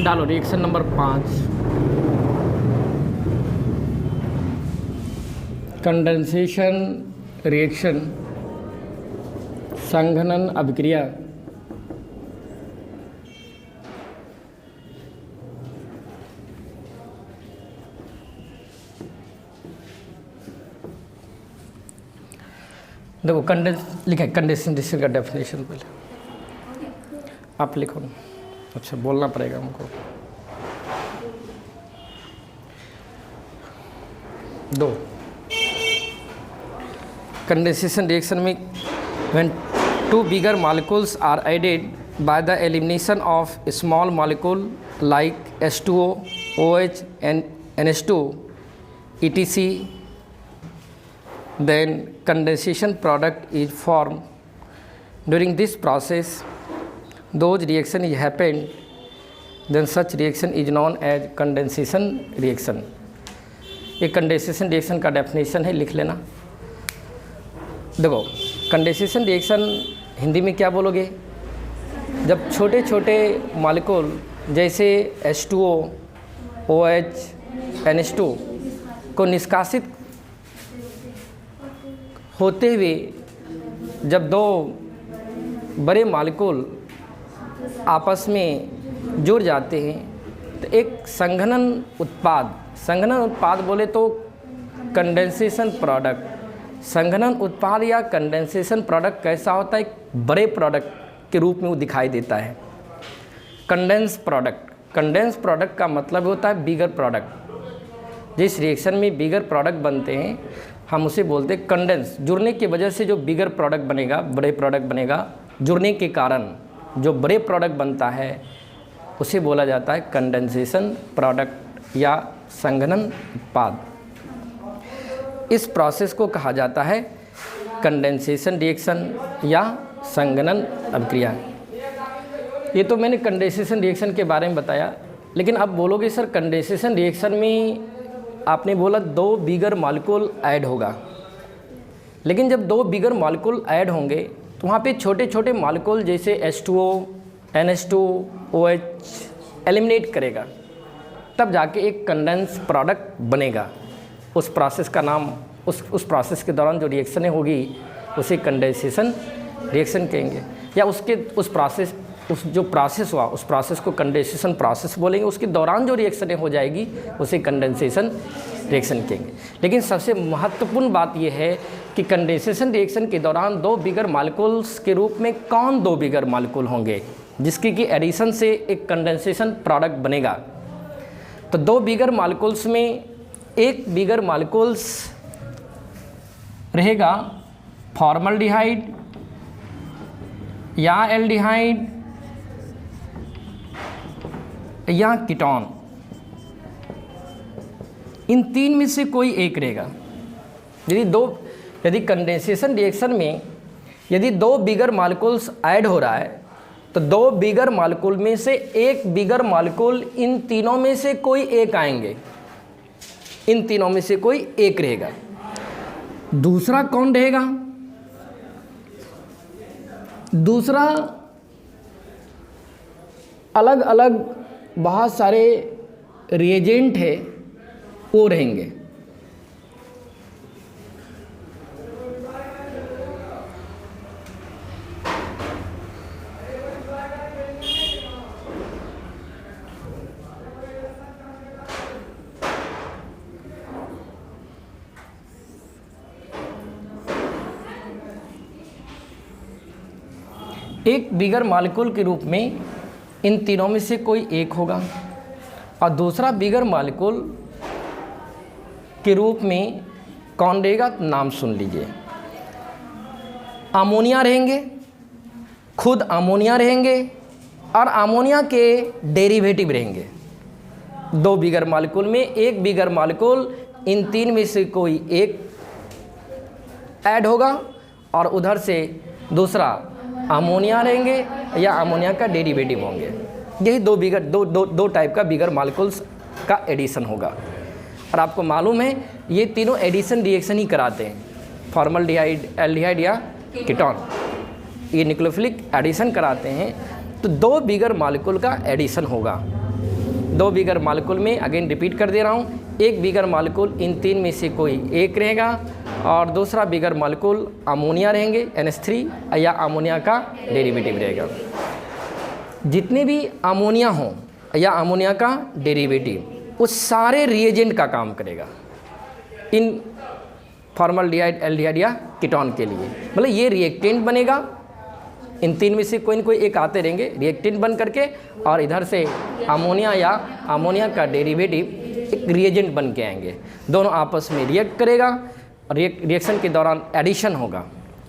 डालो reaction number 5, condensation reaction, संघनन अभिक्रिया। देखो लिखा है कंडेंसेशन का डेफिनेशन, पहले आप लिखो। अच्छा बोलना पड़ेगा हमको। दो, कंडेंसेशन रिएक्शन में when two bigger molecules are added by the elimination of a small molecule like H2O, OH and NH2 etc, then condensation product is formed. During this process those reaction is happened, then such reaction is known as condensation reaction. ये condensation reaction का definition है, लिख लेना। देखो condensation reaction Hindi में क्या बोलोगे? जब छोटे छोटे मॉलिक्यूल जैसे H2O, OH, NH2 को निष्कासित होते हुए जब दो बड़े मॉलिक्यूल आपस में जुड़ जाते हैं तो एक संघनन उत्पाद बोले तो कंडेंसेशन प्रोडक्ट। संघनन उत्पाद या कंडेंसेशन प्रोडक्ट कैसा होता है? एक बड़े प्रोडक्ट के रूप में वो दिखाई देता है। कंडेंस प्रोडक्ट का मतलब होता है बिगर प्रोडक्ट। जिस रिएक्शन में बिगर प्रोडक्ट बनते हैं हम उसे बोलते हैं कंडेंस। जुड़ने की वजह से जो बिगर प्रोडक्ट बनेगा, बड़े प्रोडक्ट बनेगा, जुड़ने के कारण जो बड़े प्रोडक्ट बनता है उसे बोला जाता है कंडेंसेशन प्रोडक्ट या संघनन उत्पाद। इस प्रोसेस को कहा जाता है कंडेंसेशन रिएक्शन या संघनन अभिक्रिया। ये तो मैंने कंडेंसेशन रिएक्शन के बारे में बताया, लेकिन अब बोलोगे सर कंडेंसेशन रिएक्शन में आपने बोला दो बिगर मॉलिक्यूल ऐड होगा, लेकिन जब दो बिगर मॉलिक्यूल ऐड होंगे तो वहाँ पे छोटे छोटे मॉलिक्यूल जैसे H2O, NH2, OH एलिमिनेट करेगा, तब जाके एक कंडेंस प्रोडक्ट बनेगा। उस प्रोसेस का नाम उस प्रोसेस के दौरान जो रिएक्शन होगी उसे कंडेंसेशन रिएक्शन कहेंगे, या उस जो प्रोसेस हुआ उस प्रोसेस को कंडेंसेशन प्रोसेस बोलेंगे। उसके दौरान जो रिएक्शन हो जाएगी उसे कंडेंसेशन रिएक्शन कहेंगे। लेकिन सबसे महत्वपूर्ण बात यह है कि कंडेंसेशन रिएक्शन के दौरान दो बिगर मॉलिक्यूल्स के रूप में कौन दो बिगर मॉलिक्यूल होंगे जिसकी कि एडिशन से एक कंडेंसेशन प्रोडक्ट बनेगा। तो दो बिगर मॉलिक्यूल्स में एक बिगर मॉलिक्यूल्स रहेगा फॉर्मल्डिहाइड या एल्डिहाइड या कीटोन। इन तीन में से कोई एक रहेगा। यदि कंडेंसेशन रिएक्शन में यदि दो बिगर मॉलिक्यूल्स ऐड हो रहा है तो दो बिगर मॉलिक्यूल में से एक बिगर मॉलिक्यूल इन तीनों में से कोई एक आएंगे, इन तीनों में से कोई एक रहेगा। दूसरा कौन रहेगा? दूसरा अलग अलग बहुत सारे रिएजेंट है वो रहेंगे। एक बिगर मॉलिक्यूल के रूप में इन तीनों में से कोई एक होगा और दूसरा बिगर मॉलिक्यूल के रूप में कौन रहेगा? नाम सुन लीजिए। अमोनिया रहेंगे, खुद अमोनिया रहेंगे और अमोनिया के डेरिवेटिव रहेंगे। दो बिगर मॉलिक्यूल में एक बिगर मॉलिक्यूल इन तीन में से कोई एक ऐड होगा और उधर से दूसरा अमोनिया रहेंगे या अमोनिया का डेरिवेटिव होंगे। यही दो टाइप का बिगर मॉलिक्यूल्स का एडिशन होगा। और आपको मालूम है ये तीनों एडिशन रिएक्शन ही कराते हैं, फॉर्मल्डिहाइड, एल्डिहाइड या कीटोन। ये न्यूक्लियोफिलिक एडिशन कराते हैं तो 2 बिगर मॉलिक्यूल का एडिशन होगा। 2 बिगर मॉलिक्यूल में अगेन रिपीट कर दे रहा हूँ, 1 बिगर मॉलिक्यूल इन 3 में से कोई एक रहेगा और दूसरा बिगर मॉलिक्यूल अमोनिया रहेंगे NH3 या अमोनिया का डेरिवेटिव रहेगा। जितने भी अमोनिया हों या अमोनिया का डेरिवेटिव उस सारे रिएजेंट का काम करेगा इन फॉर्मल्डिहाइड, एल्डिहाइड या कीटोन के लिए। मतलब ये रिएक्टेंट बनेगा, इन 3 में से कोई न कोई एक आते रहेंगे रिएक्टेंट बन करके, और इधर से अमोनिया या अमोनिया का डेरिवेटिव एक रिएजेंट बन के आएंगे। दोनों आपस में रिएक्ट करेगा और रिएक्शन के दौरान एडिशन होगा,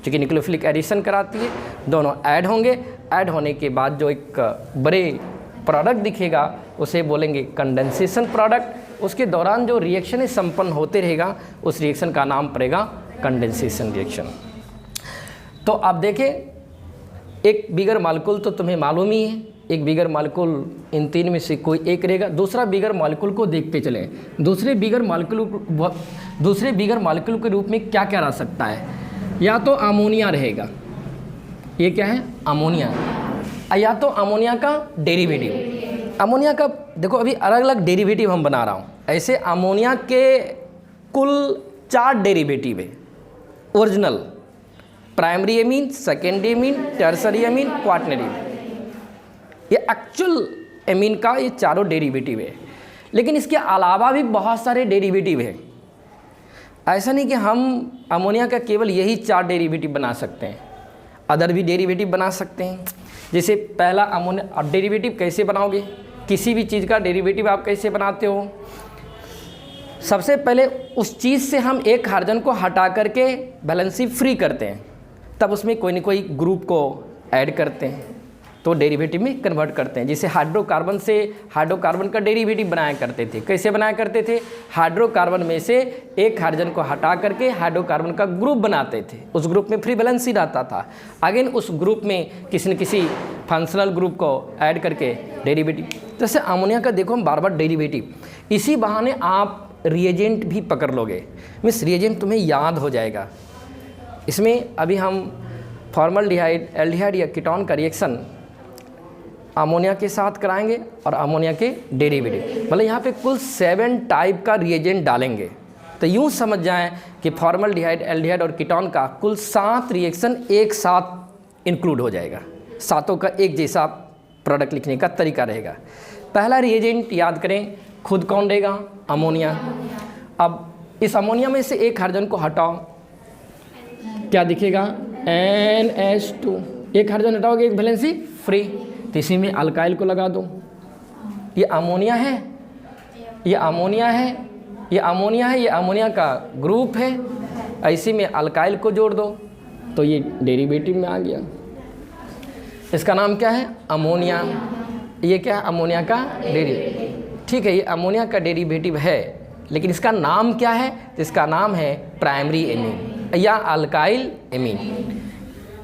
क्योंकि न्यूक्लियोफिलिक एडिशन कराती है। दोनों ऐड होंगे, ऐड होने के बाद जो एक बड़े प्रोडक्ट दिखेगा उसे बोलेंगे कंडेंसेशन प्रोडक्ट। उसके दौरान जो रिएक्शन संपन्न होते रहेगा उस रिएक्शन का नाम पड़ेगा कंडेंसेशन रिएक्शन। तो आप देखें, एक बिगर मॉलिक्यूल तो तुम्हें मालूम ही है, एक बिगर मॉलिक्यूल इन 3 में से कोई एक रहेगा। दूसरा बिगर मॉलिक्यूल को देखते चलें, दूसरे बिगर मॉलिक्यूल के रूप में क्या क्या रह सकता है। या तो अमोनिया रहेगा, ये क्या है अमोनिया, या तो अमोनिया का डेरिवेटिव। अमोनिया का देखो अभी अलग अलग डेरिवेटिव हम बना रहा हूँ। ऐसे अमोनिया के कुल 4 डेरिवेटिव है original, primary amine, secondary amine, tertiary amine, quaternary amine. ये एक्चुअल एमीन का ये चारों डेरिवेटिव है। लेकिन इसके अलावा भी बहुत सारे डेरिवेटिव है। ऐसा नहीं कि हम अमोनिया का केवल यही 4 डेरिवेटिव बना सकते हैं, अदर भी डेरिवेटिव बना सकते हैं। जैसे पहला अमोनिया, अब डेरिवेटिव कैसे बनाओगे, किसी भी चीज़ का डेरिवेटिव आप कैसे बनाते हो। सबसे पहले उस चीज़ से हम एक हाइड्रोजन को हटा करके वैलेंसी फ्री करते हैं, तब उसमें कोई न कोई ग्रुप को ऐड करते हैं तो डेरिवेटिव में कन्वर्ट करते हैं। जैसे हाइड्रोकार्बन से हाइड्रोकार्बन का डेरिवेटिव बनाया करते थे। कैसे बनाया करते थे, हाइड्रोकार्बन में से एक हाइड्रोजन को हटा करके हाइड्रोकार्बन का ग्रुप बनाते थे, उस ग्रुप में फ्री वैलेंसी रहता था। अगेन उस ग्रुप में किसी न किसी फंक्शनल ग्रुप को ऐड करके डेरिवेटिव। जैसे अमोनिया का देखो हम बार बार डेरिवेटिव, इसी बहाने आप रिएजेंट भी पकड़ लोगे, मीन्स रिएजेंट तुम्हें याद हो जाएगा। इसमें अभी हम फॉर्मल्डिहाइड, एल्डिहाइड या कीटोन का रिएक्शन अमोनिया के साथ कराएंगे और अमोनिया के डेरिवेटिव, मतलब यहाँ पे कुल 7 टाइप का रिएजेंट डालेंगे। तो यूँ समझ जाएं कि फॉर्मल्डिहाइड, एल्डिहाइड और कीटोन का कुल 7 रिएक्शन एक साथ इंक्लूड हो जाएगा। 7 का एक जैसा प्रोडक्ट लिखने का तरीका रहेगा। पहला रिएजेंट याद करें, खुद कौन रहेगा, अमोनिया। अब इस अमोनिया में से एक हाइड्रोजन को हटाओ, क्या दिखेगा, NH2। एक हाइड्रोजन हटाओगे एक वैलेंसी फ्री, तो इसी में अल्काइल को लगा दो। ये अमोनिया है, ये अमोनिया है, ये अमोनिया है, ये अमोनिया का ग्रुप है, इसी में अल्काइल को जोड़ दो तो ये डेरिवेटिव में आ गया। इसका नाम क्या है, अमोनिया। ये क्या है, अमोनिया का डेरिवेटिव। ठीक है, ये अमोनिया का डेरिवेटिव है, लेकिन इसका नाम क्या है, इसका नाम है प्राइमरी एमीन या अल्काइल एमीन।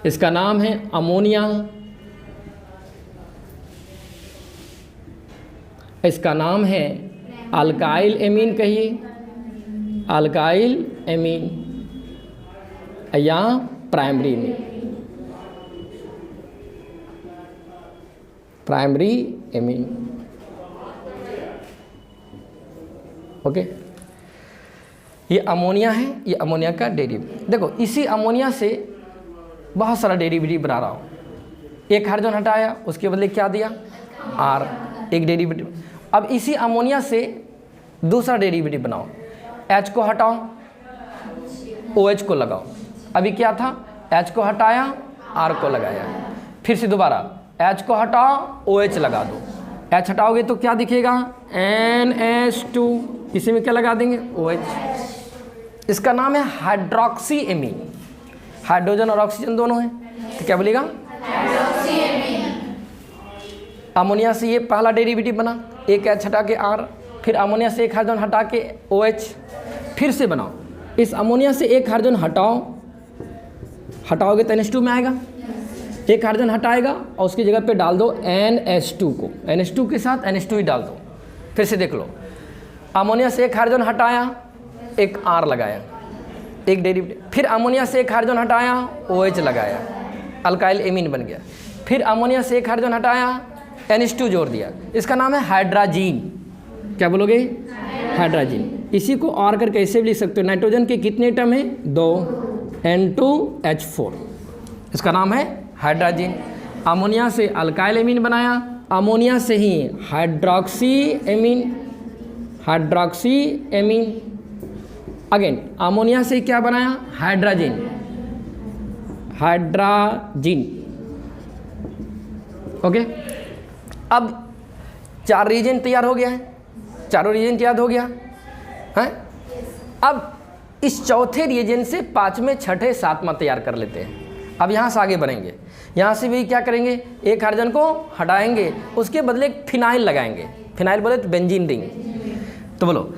इसका नाम है अमोनिया, इसका नाम है अल्काइल एमीन, कहिए अल्काइल एमीन या primary amine, primary amine. Okay, ये अमोनिया है, ये अमोनिया का डेरिवेटिव। देखो इसी अमोनिया से बहुत सारा डेरिवेटिव बना रहा हूँ। एक हाइड्रोजन हटाया, उसके बदले क्या दिया, R, एक डेरिवेटिव। अब इसी अमोनिया से दूसरा डेरिवेटिव बनाओ, H को हटाओ, OH को लगाओ। अभी क्या था, H को हटाया, R को लगाया, फिर से दोबारा H को हटाओ, OH लगा दो। H हटाओगे तो क्या दिखेगा, NH2, इसी में क्या लगा देंगे, OH। इसका नाम है हाइड्रोक्सी एमीन। हाइड्रोजन और ऑक्सीजन दोनों हैं, तो क्या बोलेगा, हाइड्रोक्सी एमीन। अमोनिया से ये पहला डेरिवेटिव बना, एक H हटा के R, फिर अमोनिया से एक हाइड्रोजन हटा के OH, फिर से बनाओ। इस अमोनिया से एक हाइड्रोजन हटाओगे तो NH2 में आएगा। एक हाइड्रोजन हटाएगा और उसकी जगह पे डाल दो NH2 को, NH2 के साथ NH2 ही डाल दो। फिर से देख लो, अमोनिया से एक हाइड्रोजन हटाया, एक R लगाया, एक डेरिवेटिव, फिर अमोनिया से एक हाइड्रोजन हटाया, OH लगाया, अल्काइल एमीन बन गया। फिर अमोनिया से एक हाइड्रोजन हटाया, NH2 जोड़ दिया, इसका नाम है हाइड्राजीन। क्या बोलोगे? हाइड्राजीन। इसी को और करके ऐसे भी लिख सकते हो, नाइट्रोजन के कितने एटम हैं? 2, N2H4, इसका नाम है हाइड्राजीन। अमोनिया से अल्काइल एमीन बनाया, अमोनिया से ही हाइड्रोक्सी एमीन, अगेन अमोनिया से क्या बनाया? हाइड्राजीन। ओके, अब 4 रीजन तैयार हो गया है, चारों रीजन याद हो गया है। अब इस चौथे रीजन से 5वें, 6ठे, 7वां तैयार कर लेते हैं। अब यहाँ से आगे बढ़ेंगे, यहाँ से भी क्या करेंगे? एक हाइड्रोजन को हटाएंगे, उसके बदले एक फिनाइल लगाएंगे। फिनाइल बोले तो बेंजीन रिंग। तो बोलो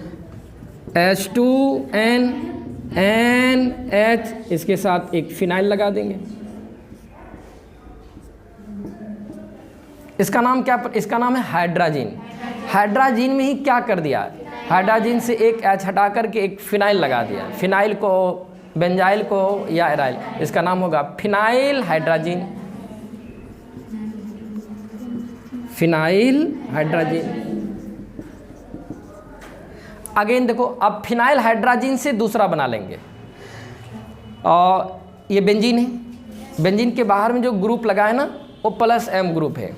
H2NH, इसके साथ एक फिनाइल लगा देंगे। इसका नाम क्या? इसका नाम है हाइड्राजीन। हाइड्राजीन में ही क्या कर दिया? हाइड्राजीन से एक H हटा करके एक फिनाइल लगा दिया। फिनाइल को, बेंजाइल को या एराइल, इसका नाम होगा phenyl hydrazine. Phenyl hydrazine. Again देखो, अब फिनाइल हाइड्राजीन से दूसरा बना लेंगे, और ये बेंजीन है। बेंजीन के बाहर में जो ग्रुप लगा है ना, वो +M ग्रुप है।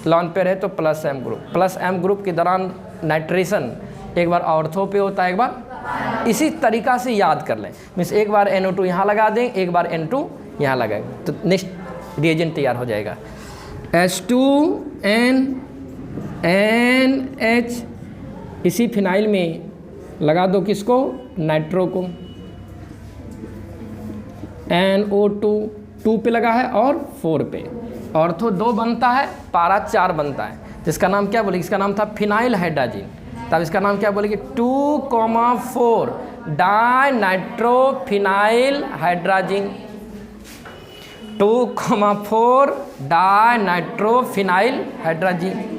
लॉन पेयर है तो +M ग्रुप। +M ग्रुप के दौरान नाइट्रेशन एक बार ऑर्थो पे होता है, एक बार इसी तरीक़ा से याद कर लें। मीन्स एक बार NO2 यहाँ लगा दें, एक बार N2 यहाँ लगाएंगे, तो नेक्स्ट रिएजेंट तैयार हो जाएगा। H2NH, इसी फिनाइल में लगा दो किसको? नाइट्रो को। NO2 2 पे लगा है और 4 पे, ऑर्थो 2 बनता है, पारा 4 बनता है, जिसका नाम क्या बोलेगी? इसका नाम था फिनाइल हाइड्राजीन। तब इसका नाम क्या बोलेगी? 2,4 di nitro phenyl hydrazine. 2,4 di nitro phenyl hydrazine.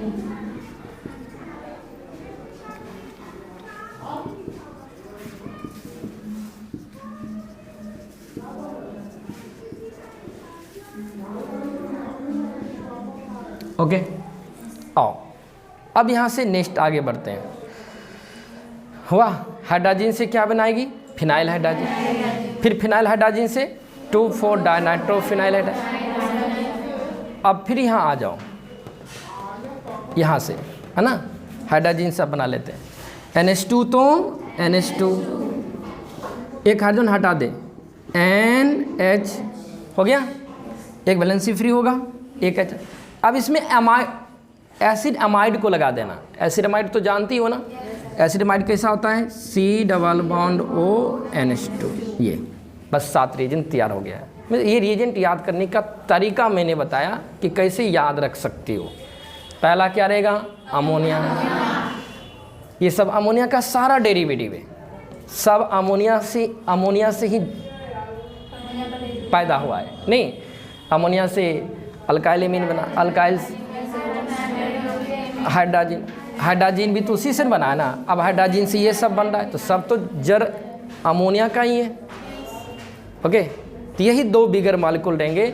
Okay, आओ अब यहाँ से नेक्स्ट आगे बढ़ते हैं। हुआ, हाइड्राजीन से क्या बनाएगी? Phenyl hydrazine. फिर फिनाइल हाइड्राजीन से 2,4 डाइनाइट्रो फिनाइल हाइड्राजीन। अब फिर यहाँ आ जाओ, यहाँ से है ना, हाइड्राजीन सब बना लेते हैं। NH2 तो NH2, एक हाइड्रोजन हटा दे, NH हो गया, एक वैलेंसी फ्री होगा, एक H। अब इसमें एसिड अमाइड को लगा देना। एसिड अमाइड तो जानती हो ना, एसिड अमाइड कैसा होता है? C+O NH2। ये बस 7 रिएजेंट तैयार हो गया है। ये रिएजेंट याद करने का तरीका मैंने बताया कि कैसे याद रख सकती हो। पहला क्या रहेगा? अमोनिया। ये सब अमोनिया का सारा डेरिवेटिव है, सब अमोनिया से ही पैदा हुआ है। नहीं, अमोनिया से अल्काइल एमीन बना, अल्काइल हाइड्राजीन भी तो उसी से बना है ना। अब हाइड्राजीन से ये सब बन रहा है, तो सब तो जड़ अमोनिया का ही है। ओके, तो यही 2 बिगर मॉलिक्यूल रहेंगे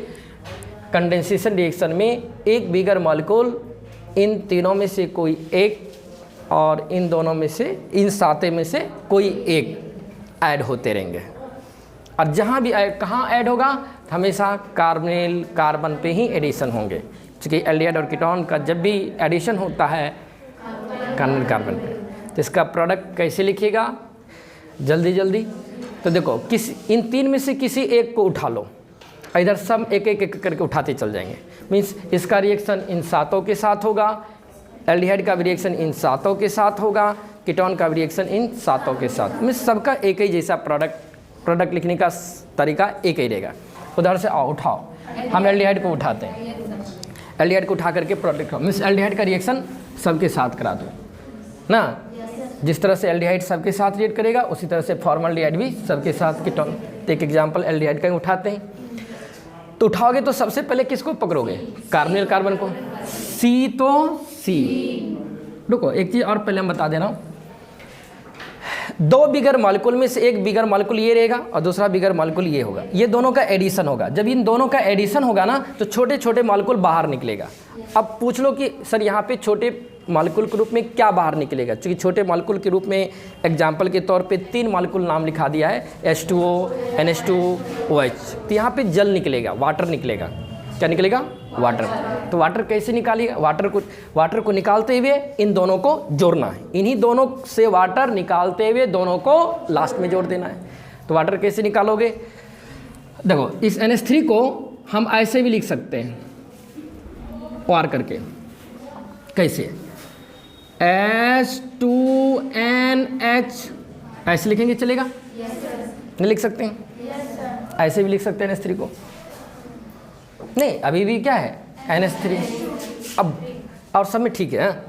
कंडेंसेशन रिएक्शन में। एक बिगर मॉलिक्यूल इन तीनों में से कोई एक, और इन दोनों में से, इन 7 में से कोई एक ऐड होते रहेंगे। और जहाँ भी कहाँ ऐड होगा? हमेशा कार्बोनिल कार्बन पे ही एडिशन होंगे, क्योंकि एल्डिहाइड और कीटोन का जब भी एडिशन होता है कार्बोनिल कार्बन पे, तो इसका प्रोडक्ट कैसे लिखिएगा? जल्दी। तो देखो, इन 3 में से किसी एक को उठा लो, इधर सब एक एक करके उठाते चल जाएंगे। मीन्स इसका रिएक्शन इन 7 के साथ होगा, एल्डिहाइड का भी रिएक्शन इन 7 के साथ होगा, कीटोन का भी रिएक्शन इन 7 के साथ। मीन्स सबका एक ही जैसा प्रोडक्ट लिखने का तरीका एक ही रहेगा। उधर से आओ, उठाओ, हम एल्डिहाइड को उठाते हैं। एल्डिहाइड को उठा करके प्रोडक्ट, मीन्स एल्डिहाइड का रिएक्शन सबके साथ करा दो ना। जिस तरह से एल्डिहाइड सबके साथ रिएक्ट करेगा, उसी तरह से फॉर्मल्डिहाइड भी सबके साथ। कीटोन, तो एक एग्जांपल एल्डिहाइड का उठाते हैं। तो उठाओगे तो सबसे पहले किसको पकड़ोगे? कार्बोनिल कार्बन को। C तो C। रुको, एक चीज़ और पहले हम बता दे रहा हूँ। दो बिगर मॉलिक्यूल में से एक बिगर मॉलिक्यूल ये रहेगा और दूसरा बिगर मॉलिक्यूल ये होगा, ये दोनों का एडिशन होगा। जब इन दोनों का एडिशन होगा ना तो छोटे छोटे मॉलिक्यूल बाहर निकलेगा। अब पूछ लो कि सर यहाँ पे छोटे मॉलिक्यूल के रूप में क्या बाहर निकलेगा, क्योंकि छोटे मॉलिक्यूल के रूप में एग्जाम्पल के तौर पे 3 मॉलिक्यूल नाम लिखा दिया है, H2O, NH2, OH। तो यहाँ पे जल निकलेगा, वाटर निकलेगा। क्या निकलेगा? वाटर। तो वाटर कैसे निकालिएगा? वाटर को निकालते हुए इन दोनों को जोड़ना है, इन्हीं दोनों से वाटर निकालते हुए दोनों को लास्ट में जोड़ देना है। तो वाटर कैसे निकालोगे? देखो, इस NH3 को हम ऐसे भी लिख सकते हैं, OR करके। कैसे? H2NH ऐसे लिखेंगे, चलेगा? नहीं लिख सकते हैं? ऐसे भी लिख सकते हैं NH3 को। नहीं, अभी भी क्या है? NH3। अब और सब में ठीक है,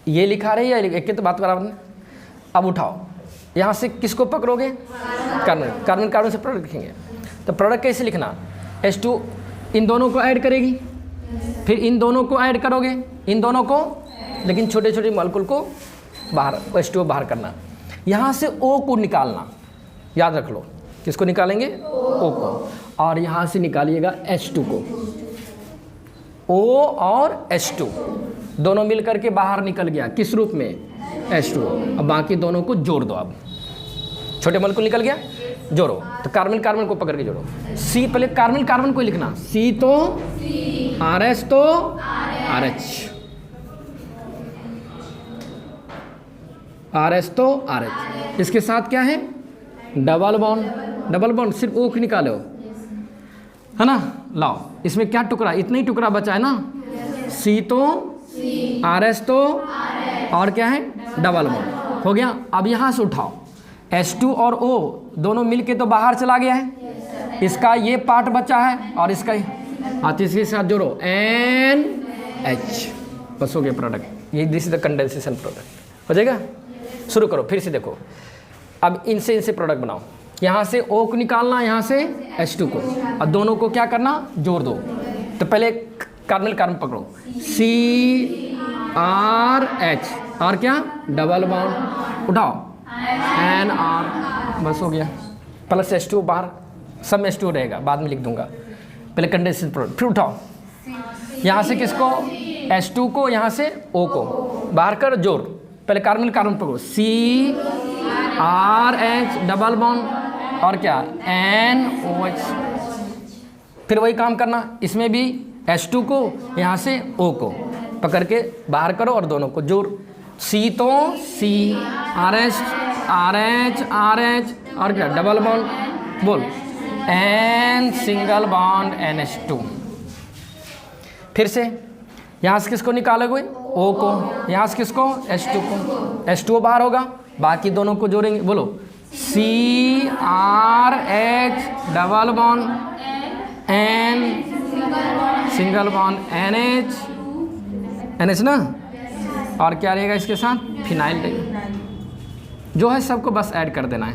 ये लिखा रही है, एक की तो बात बराबर नहीं। अब उठाओ, यहाँ से किसको पकड़ोगे? कार्बन। कार्बन कार्बन से प्रोडक्ट लिखेंगे। तो प्रोडक्ट कैसे लिखना? H2 इन दोनों को ऐड करेगी, फिर इन दोनों को ऐड करोगे, इन दोनों को, लेकिन छोटे छोटे मॉलिक्यूल को बाहर, H2O बाहर करना। यहाँ से O को निकालना, याद रख लो। किसको निकालेंगे? O को। और यहाँ से निकालिएगा H2 को। O और H2 दोनों मिलकर के बाहर निकल गया, किस रूप में? H2O। अब बाकी दोनों को जोड़ दो। अब छोटे मॉलिक्यूल निकल गया, जोड़ो। तो कार्बन कार्बन को पकड़ के जोड़ो। C, पहले कार्बन कार्बन को लिखना, C तो RH तो RH, RH तो RH। इसके साथ क्या है? Double bond. डबल बॉन्ड सिर्फ O निकालो, है ना? लाओ, इसमें क्या टुकड़ा? इतना ही टुकड़ा बचा है ना? C तो RH तो और क्या है? Double bond. हो गया। अब यहाँ से उठाओ, H2 और O दोनों मिलके तो बाहर चला गया है, इसका ये पार्ट बचा है और इसका हाथ इसके साथ जोड़ो, NH। बस हो गया प्रोडक्ट। ये this is the condensation product. हो जाएगा? शुरू करो, फिर से देखो। अब इनसे प्रोडक्ट बनाओ। यहाँ से O को निकालना, यहाँ से H2 को, और दोनों को क्या करना? जोड़ दो। तो पहले कार्बन कार्बन पकड़ो, CRH, और क्या? Double bond. उठाओ, NR। बस हो गया। प्लस H2 बाहर, सब में H2 रहेगा, बाद में लिख दूंगा। पहले कंडेंसेशन प्रोडक्ट, फिर उठाओ, यहाँ से किसको? H2 को, यहाँ से O को बाहर कर, जोड़। पहले कार्बन कार्बन पकड़ो, CRH डबल बॉन्ड और क्या? NOH। फिर वही काम करना, इसमें भी H2 को, यहाँ से O को पकड़ के बाहर करो और दोनों को जोड़। C तो C, RH RH RH और क्या? Double bond. बोल, N सिंगल बॉन्ड NH2। फिर से यहाँ से किसको निकालोगे? O को। यहाँ से किसको? H2 को। H2O बाहर होगा, बाकी दोनों को जोड़ेंगे। बोलो, CRH double bond N single bond NH ना, और क्या रहेगा इसके साथ? फिनाइल रहेगा। जो है सबको बस ऐड कर देना है,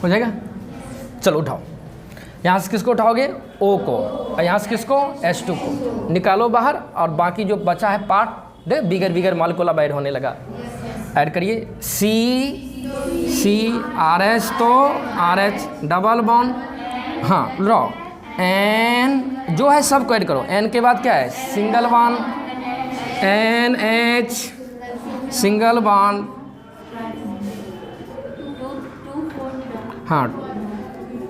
हो जाएगा। चलो उठाओ, यहाँ से किसको उठाओगे? O को, और यहाँ से किसको? H2 को निकालो बाहर, और बाकी जो बचा है पार्ट, देख बिगर बिगर मॉलिक्यूल अब ऐड होने लगा। ऐड करिए, CRH तो RH डबल बॉन्ड, हाँ लो, N जो है सबको ऐड करो। N के बाद क्या है? Single bond, NH single bond, हाँ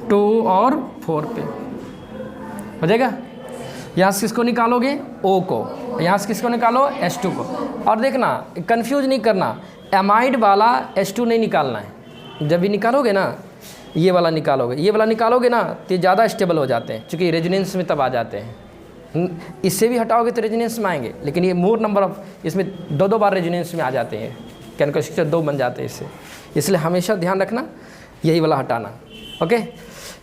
2 और 4 पे हो जाएगा। यहाँ से किसको निकालोगे? O को। यहाँ से किसको निकालो? H2 को। और देखना, कंफ्यूज नहीं करना, एमाइड वाला H2 नहीं निकालना है। जब भी निकालोगे ना, ये वाला निकालोगे, ये वाला निकालोगे ना, तो ये ज़्यादा स्टेबल हो जाते हैं, क्योंकि रेजोनेंस में तब आ जाते हैं। इससे भी हटाओगे तो रेजोनेंस में आएंगे, लेकिन ये मोर नंबर ऑफ, इसमें 2 बार रेजोनेंस में आ जाते हैं, केमिकल स्ट्रक्चर 2 बन जाते हैं इससे। इसलिए हमेशा ध्यान रखना, यही वाला हटाना। ओके,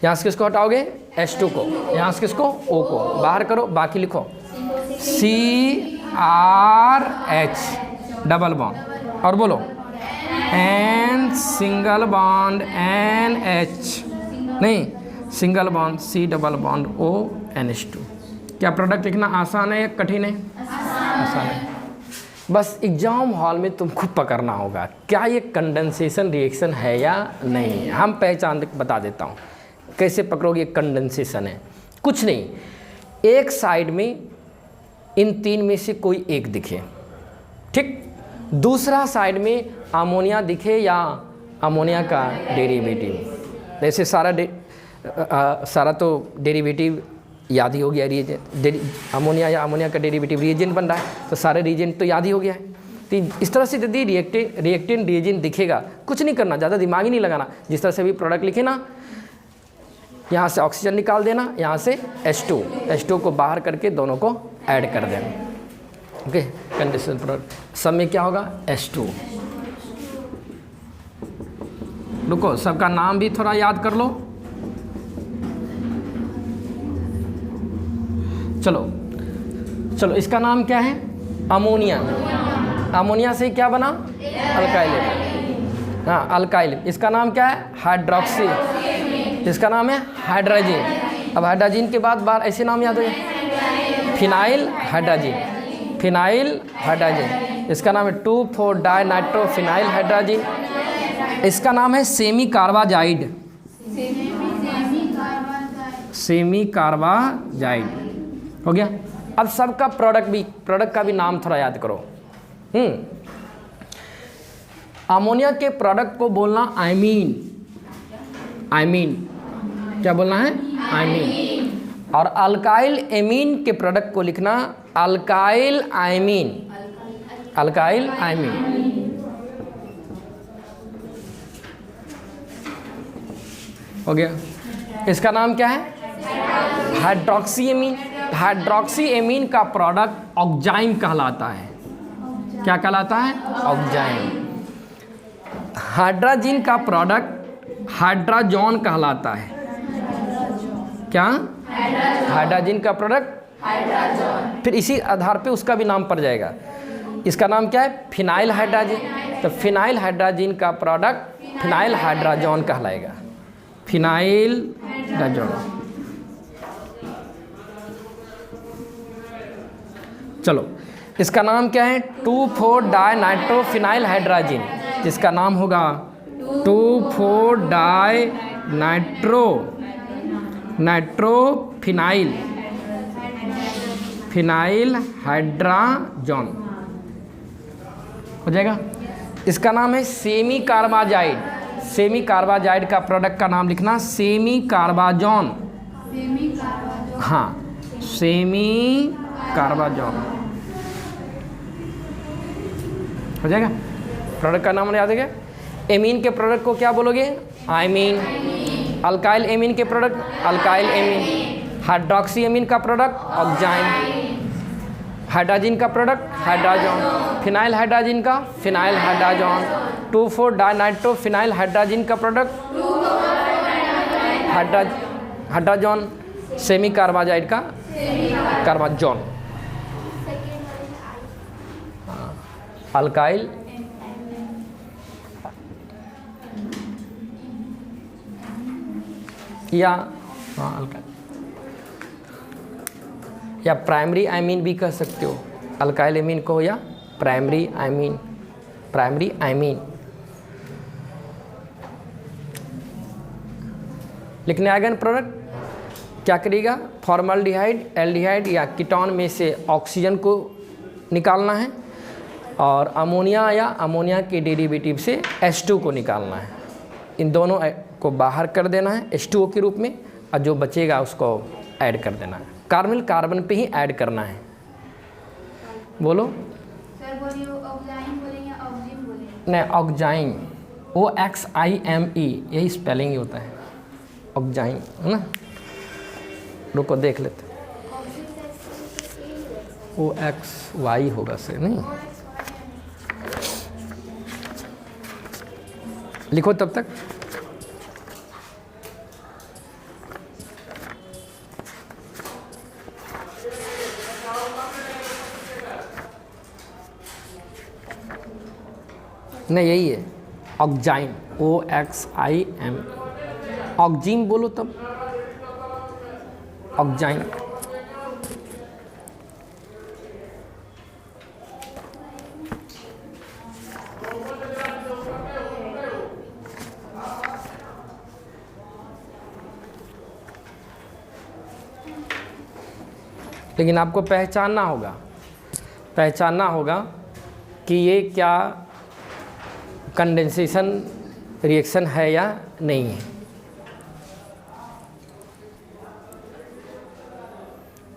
यहाँ से किसको हटाओगे? H2 को। यहाँ से किसको? O को बाहर करो, बाकी लिखो CRH डबल बॉन्ड, और बोलो N सिंगल बॉन्ड NH, नहीं single bond C double bond O NH2। क्या प्रोडक्ट लिखना आसान है या कठिन है? आसान है। बस एग्जाम हॉल में तुमको पकड़ना होगा क्या ये कंडेंसेशन रिएक्शन है या नहीं। हम पहचान बता देता हूँ कैसे पकड़ोगे कंडेंसेशन है। कुछ नहीं, एक साइड में इन तीन में से कोई एक दिखे, ठीक, दूसरा साइड में अमोनिया दिखे या अमोनिया का डेरिवेटिव। जैसे सारा तो डेरिवेटिव याद ही हो गया, रिएजेंट अमोनिया या अमोनिया का डेरिवेटिव रिएजेंट बन रहा है तो सारे रिएजेंट तो याद ही हो गया है। तो इस तरह से यदि रिएक्टेंट रिएजेंट दिखेगा, कुछ नहीं करना, ज़्यादा दिमाग ही नहीं लगाना। जिस तरह से भी प्रोडक्ट लिखे ना, यहाँ से ऑक्सीजन निकाल देना, यहाँ से H2 को बाहर करके दोनों को ऐड कर देना। ओके, कंडीशन प्रोडक्ट सब में क्या होगा H2। रुको, सबका नाम भी थोड़ा याद कर लो। चलो इसका नाम क्या है, अमोनिया। अमोनिया से क्या बना, अल्काइल। हाँ, अल्काइल। इसका नाम क्या है, हाइड्रोक्सी। इसका नाम है हाइड्रोजन। अब हाइड्रोजन के बाद बार ऐसे नाम याद हो जाए, फिनाइल हाइड्रोजन। फिनाइल हाइड्रोजन, इसका नाम है 2,4-डाइनाइट्रोफिनाइल हाइड्रोजन। इसका नाम है सेमी कार्बाजाइड। सेमी कार्बाजाइड हो गया। अब सबका प्रोडक्ट का भी नाम थोड़ा याद करो। अमोनिया के प्रोडक्ट को बोलना आइमीन। क्या बोलना है, आइमीन। और अल्काइल एमीन के प्रोडक्ट को लिखना अल्काइल आइमीन। हो गया। इसका नाम क्या है, हाइड्रोक्सी एमीन। हाइड्रोक्सी एमीन का प्रोडक्ट ऑक्जाइन कहलाता है। क्या कहलाता है, ऑक्जाइन। हाइड्रोजन का प्रोडक्ट हाइड्राजोन कहलाता है। क्या, हाइड्रोजन का प्रोडक्ट हाइड्राजोन। फिर इसी आधार पे उसका भी नाम पड़ जाएगा। इसका नाम क्या है, फिनाइल हाइड्रोजन। तो फिनाइल हाइड्रोजन का प्रोडक्ट फिनाइल हाइड्राजोन कहलाएगा। Phenyl hydrogen. चलो, इसका नाम क्या है, 2,4-डाइनाइट्रोफिनाइल हाइड्रोजन। जिसका नाम होगा 2,4-डाइनाइट्रोफिनाइल हाइड्रोजन हो जाएगा। इसका नाम है सेमी कार्बाजाइड। सेमी कार्बाजाइड का प्रोडक्ट का नाम लिखना सेमी कार्बाजोन। हाँ, सेमी कार्बाजोन हो जाएगा। प्रोडक्ट का नाम याद है क्या। एमीन के प्रोडक्ट को क्या बोलोगे, आइमीन। अल्काइल एमीन के product alkyl amine. Hydroxy amine का प्रोडक्ट ऑक्जाइन। हाइड्रोजन का प्रोडक्ट हाइड्राजोन। फिनाइल हाइड्रोजन का फिनाइल हाइड्राजोन। 2,4-डाइनाइट्रोफिनाइल हाइड्रोजन का प्रोडक्ट हाइड्राजोन। सेमी कार्बाजाइड का कार्बाजोन। अल्काइल या अल्काइल या प्राइमरी आइमीन भी कह सकते हो। अल्काइल एमीन को या प्राइमरी आइमीन। लिखने आएगा ना प्रोडक्ट, क्या करेगा, फॉर्मल्डिहाइड, एल्डिहाइड या कीटोन में से ऑक्सीजन को निकालना है और अमोनिया या अमोनिया के डेरिवेटिव से H2 को निकालना है। इन दोनों को बाहर कर देना है H2O के रूप में, और जो बचेगा उसको ऐड कर देना है। कार्बन पे ही ऐड करना है। बोलो सर, बोलिए ऑक्जाइन बोलेंगे या ऑक्जिन बोलेंगे? नहीं, ऑक्जाइन, OXIME यही स्पेलिंग ही होता है, ऑक्जाइन है ना। रुको देख लेते, OXY होगा से नहीं, लिखो तब तक। नहीं, यही है ऑक्जाइन, OXIM। ऑक्जिन बोलो तब, ऑक्जाइन। लेकिन आपको पहचानना होगा कि ये क्या कंडेंसेशन रिएक्शन है या नहीं है।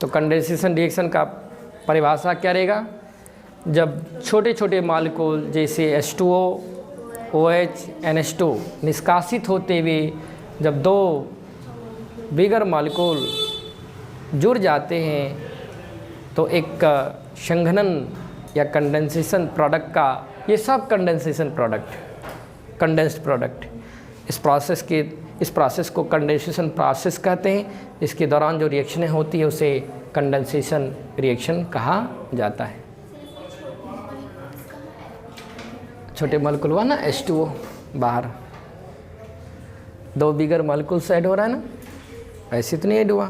तो कंडेंसेशन रिएक्शन का परिभाषा क्या रहेगा? जब छोटे छोटे मॉलिक्यूल जैसे H2O, OH, NH2 निष्कासित होते हुए जब दो बिगर मॉलिक्यूल जुड़ जाते हैं तो एक संघनन या कंडेंसेशन प्रोडक्ट का, ये सब कंडेंसेशन प्रोडक्ट, कंडेंस्ड प्रोडक्ट, इस प्रोसेस को कंडेंसेशन प्रोसेस कहते हैं। इसके दौरान जो रिएक्शनें होती है उसे कंडेंसेशन रिएक्शन कहा जाता है। छोटे मॉलिक्यूल हुआ ना H2O, बाहर दो बिगर मॉलिक्यूल्स ऐड हो रहा है ना, ऐसे तो नहीं ऐड हुआ,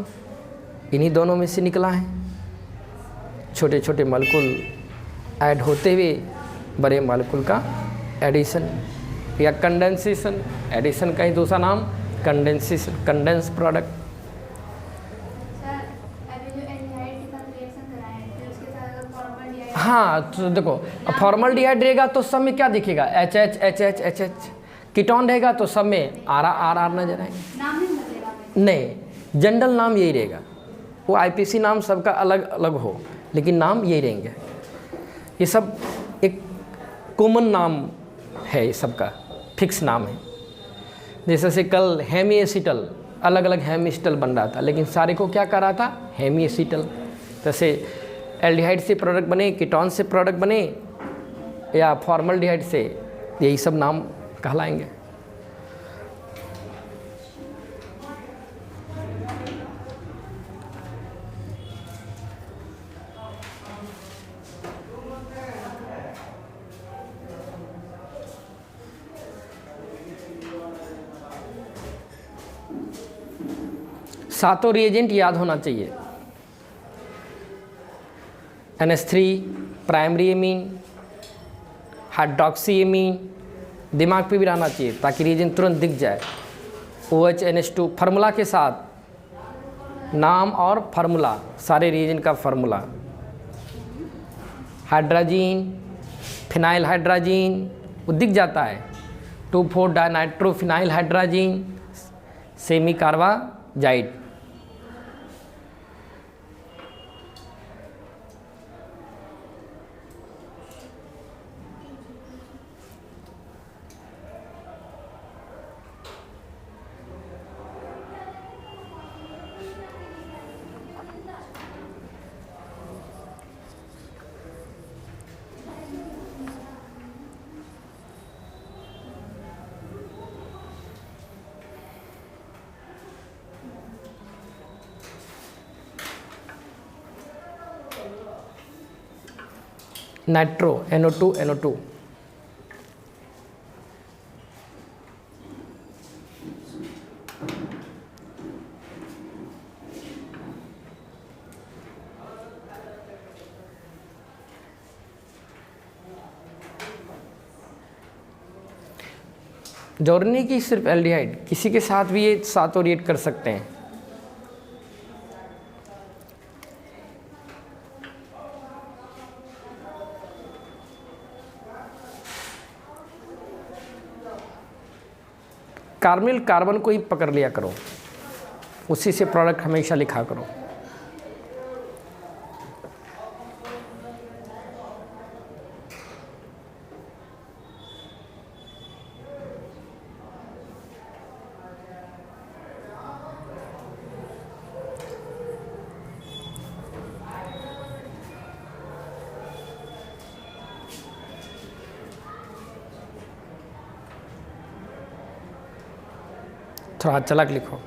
इन्हीं दोनों में से निकला है। छोटे छोटे मॉलिक्यूल ऐड होते हुए बड़े मॉलिक्यूल का एडिशन या कंडेंसेशन, एडिशन का ही दूसरा नाम कंडेंसेशन, कंडेंस प्रोडक्ट। सर अभी जो एल्डिहाइड के साथ रिएक्शन कराए हैं फिर उसके साथ अगर फॉर्मल्डिहाइड, हाँ तो देखो फॉर्मल्डिहाइड रहेगा तो सब में क्या दिखेगा? HH HH HH। कीटोन रहेगा तो सब में RR नजर आएंगे। नाम नहीं बदलेगा? नहीं, जनरल नाम यही रहेगा। वो IPC नाम सबका अलग अलग हो लेकिन नाम यही रहेंगे। ये सब एक कॉमन नाम है, ये सबका फिक्स नाम है। जैसे से कल हेमी एसिटल, अलग अलग हेमी एसिटल बन रहा था लेकिन सारे को क्या कर रहा था? Hemi acetal. जैसे एल्डिहाइड से प्रोडक्ट बने, कीटोन से प्रोडक्ट बने या फॉर्मल्डिहाइड से, यही सब नाम कहलाएंगे। सातों रिएजेंट याद होना चाहिए। NH3 primary amine, hydroxy amine दिमाग पे भी रहना चाहिए ताकि रिएजेंट तुरंत दिख जाए। OH NH2 फार्मूला के साथ, नाम और फार्मूला, सारे रिएजेंट का फार्मूला। हाइड्राजीन, फिनाइल हाइड्राजीन वो दिख जाता है। 2,4 dinitrophenyl hydrazine, semi carbazide. Nitro NO2 NO2। जरूरी नहीं कि सिर्फ एल्डिहाइड, किसी के साथ भी ये सातों रिएक्ट कर सकते हैं। कार्बनिल कार्बन को ही पकड़ लिया करो, उसी से प्रोडक्ट हमेशा लिखा करो। थोड़ा चलक लिखो।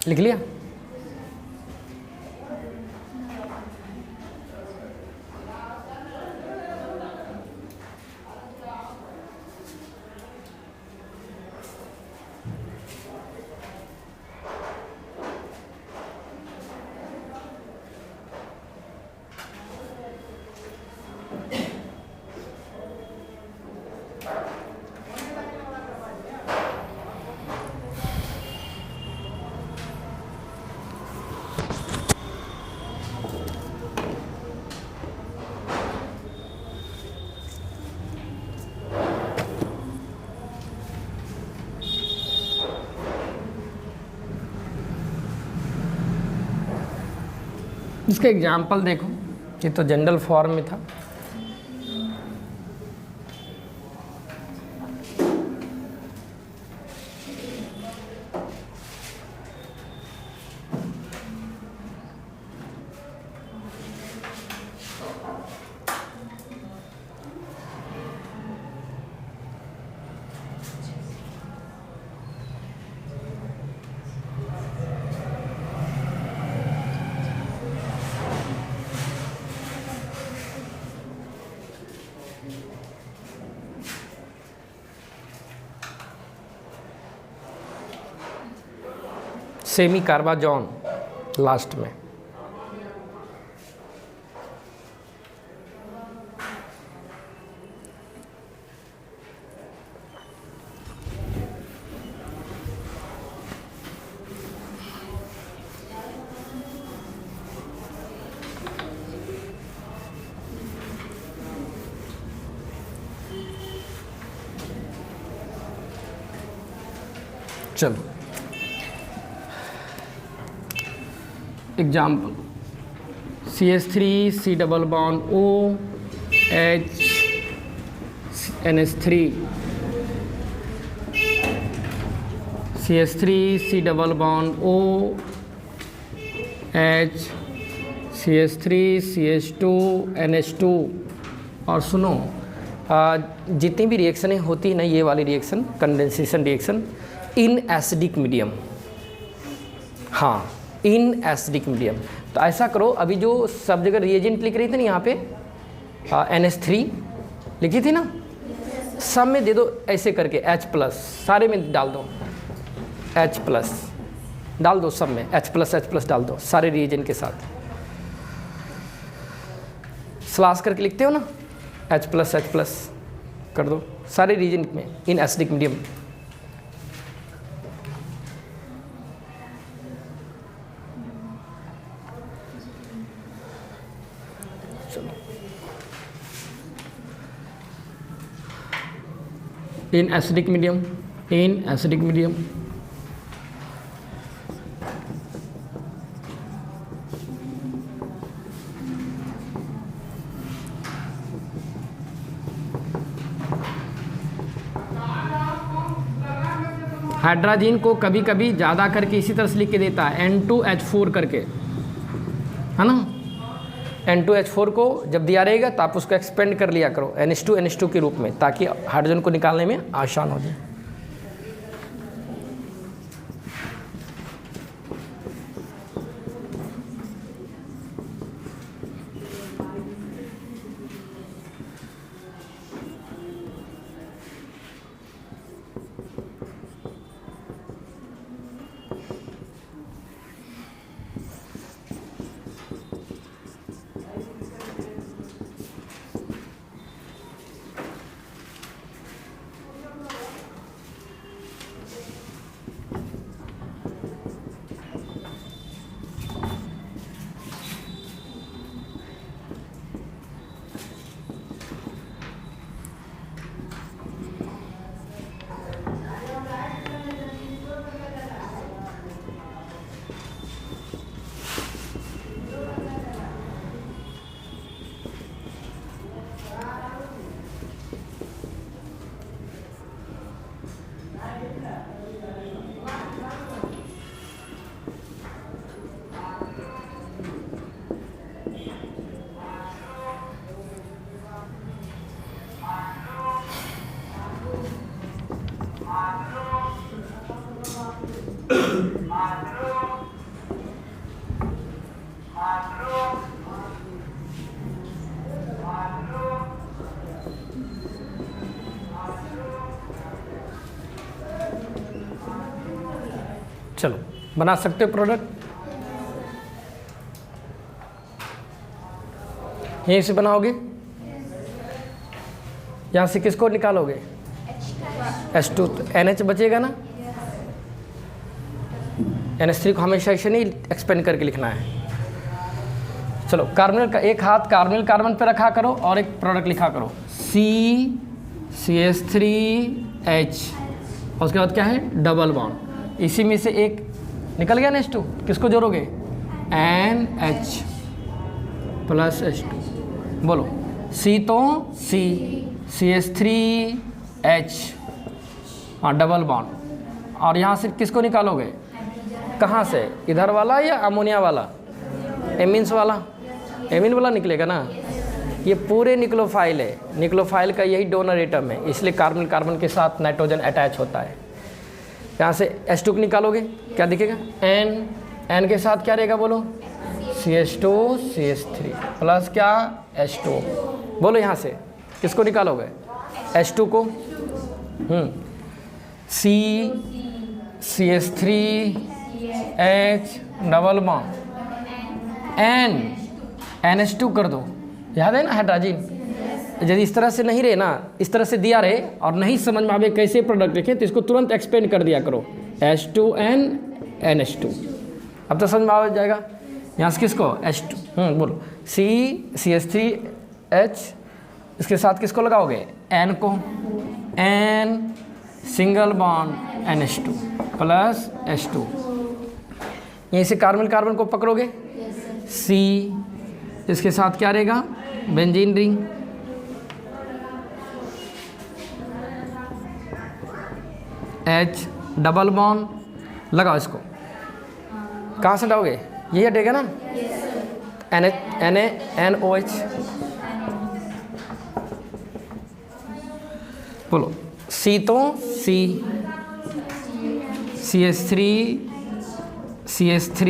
लिख लिया? इसका एग्जाम्पल देखो, ये तो जनरल फॉर्म में था। सेमी कार्बाजॉन लास्ट में। चलो example, CH3 C double bond O H NH3, CH3 C double bond O H CH3 CH2 NH2। और सुनो, जितनी भी रिएक्शनें होती हैं ना, ये वाली reaction condensation reaction in acidic medium, हाँ इन एसिडिक मीडियम। तो ऐसा करो, अभी जो सब जगह रिएजेंट लिख रही थी ना, यहाँ पे NH3 लिखी थी ना, सब में दे दो ऐसे करके H+, सारे में डाल दो H+ डाल दो, सब में H+ डाल दो सारे रिएजेंट के साथ। स्लैश करके लिखते हो ना, H+ कर दो सारे रिएजेंट में इन एसिडिक मीडियम। इन एसिडिक मीडियम, इन एसिडिक मीडियम, हाइड्रोजन को कभी कभी ज़्यादा करके इसी तरह से लिख के देता है N2H4 करके, है ना। N2H4 को जब दिया रहेगा तो आप उसको एक्सपेंड कर लिया करो NH2 के रूप में, ताकि हाइड्रोजन को निकालने में आसान हो जाए। चलो बना सकते हो प्रोडक्ट। यहीं से बनाओगे, यहाँ से किसको निकालोगे? H2, तो NH बचेगा ना। NH3 को हमेशा ऐसे नहीं एक्सपेंड करके लिखना है। चलो कार्बोनिल का एक हाथ कार्बोनिल कार्बन पे रखा करो और एक प्रोडक्ट लिखा करो CH3H, और उसके बाद क्या है? Double bond. इसी में से एक निकल गया ना H2, किसको जोड़ोगे? NH plus H2। बोलो C तो C, CH3H, हाँ डबल बॉन्ड। और यहाँ से किसको निकालोगे? कहाँ से? इधर वाला या अमोनिया वाला? एमीन्स वाला, एमीन वाला निकलेगा ना। ये पूरे निक्लोफाइल है, निक्लोफाइल का यही डोनर एटम है, इसलिए कार्बन कार्बन के साथ नाइट्रोजन अटैच होता है। यहाँ से H2 को निकालोगे, क्या दिखेगा? N के साथ क्या रहेगा? बोलो CH2 CH3 प्लस क्या? H2। बोलो यहाँ से किसको निकालोगे? H2 को। C CH3H double bond, NH2 कर दो। याद है ना हाइड्रोजन? यदि इस तरह से नहीं रहे ना, इस तरह से दिया रहे और नहीं समझ में आवे कैसे प्रोडक्ट लिखे, तो इसको तुरंत एक्सपेंड कर दिया करो, H2N NH2। अब तो समझ में आ जाएगा। यहाँ से किसको? H2, बोलो CH3H, इसके साथ किसको लगाओगे? N को, N single bond NH2 plus H2। यहीं से कार्बन कार्बन को पकड़ोगे, C, इसके साथ क्या रहेगा? Benzene ring, H double bond, लगाओ इसको। कहाँ से लाओगे? यही हटेगा ना, NaNOH। बोलो C तो C, CH3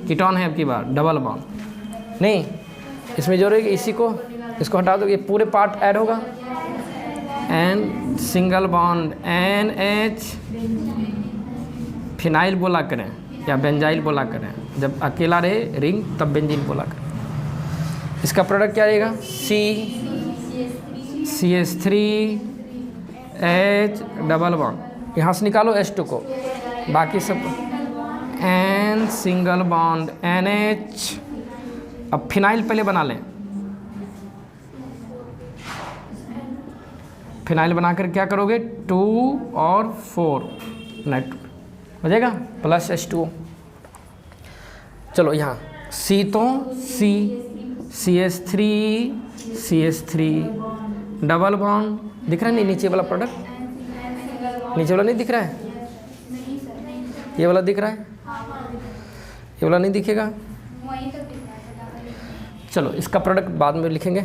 कीटोन है अब की बार, डबल बॉन्ड नहीं, इसमें जोड़ेगी इसी को, इसको हटा दो, ये पूरे पार्ट ऐड होगा। N single bond NH, phenyl बोला करें या बेंजाइल बोला करें, जब अकेला रहे रिंग तब बेंजीन बोला करें। इसका प्रोडक्ट क्या रहेगा? CH3H डबल बॉन्ड, यहाँ से निकालो H2 को, बाकी सब N सिंगल बॉन्ड NH। अब फिनाइल पहले बना लें, फिनाइल बनाकर क्या करोगे? 2 और 4 नाइट्रो हो जाएगा प्लस H2O। चलो यहाँ C तो C, CH3 डबल बॉन्ड, दिख रहा है नहीं नीचे वाला प्रोडक्ट? नीचे वाला नहीं दिख रहा है? ये वाला दिख रहा है? ये वाला नहीं दिखेगा? चलो इसका प्रोडक्ट बाद में लिखेंगे।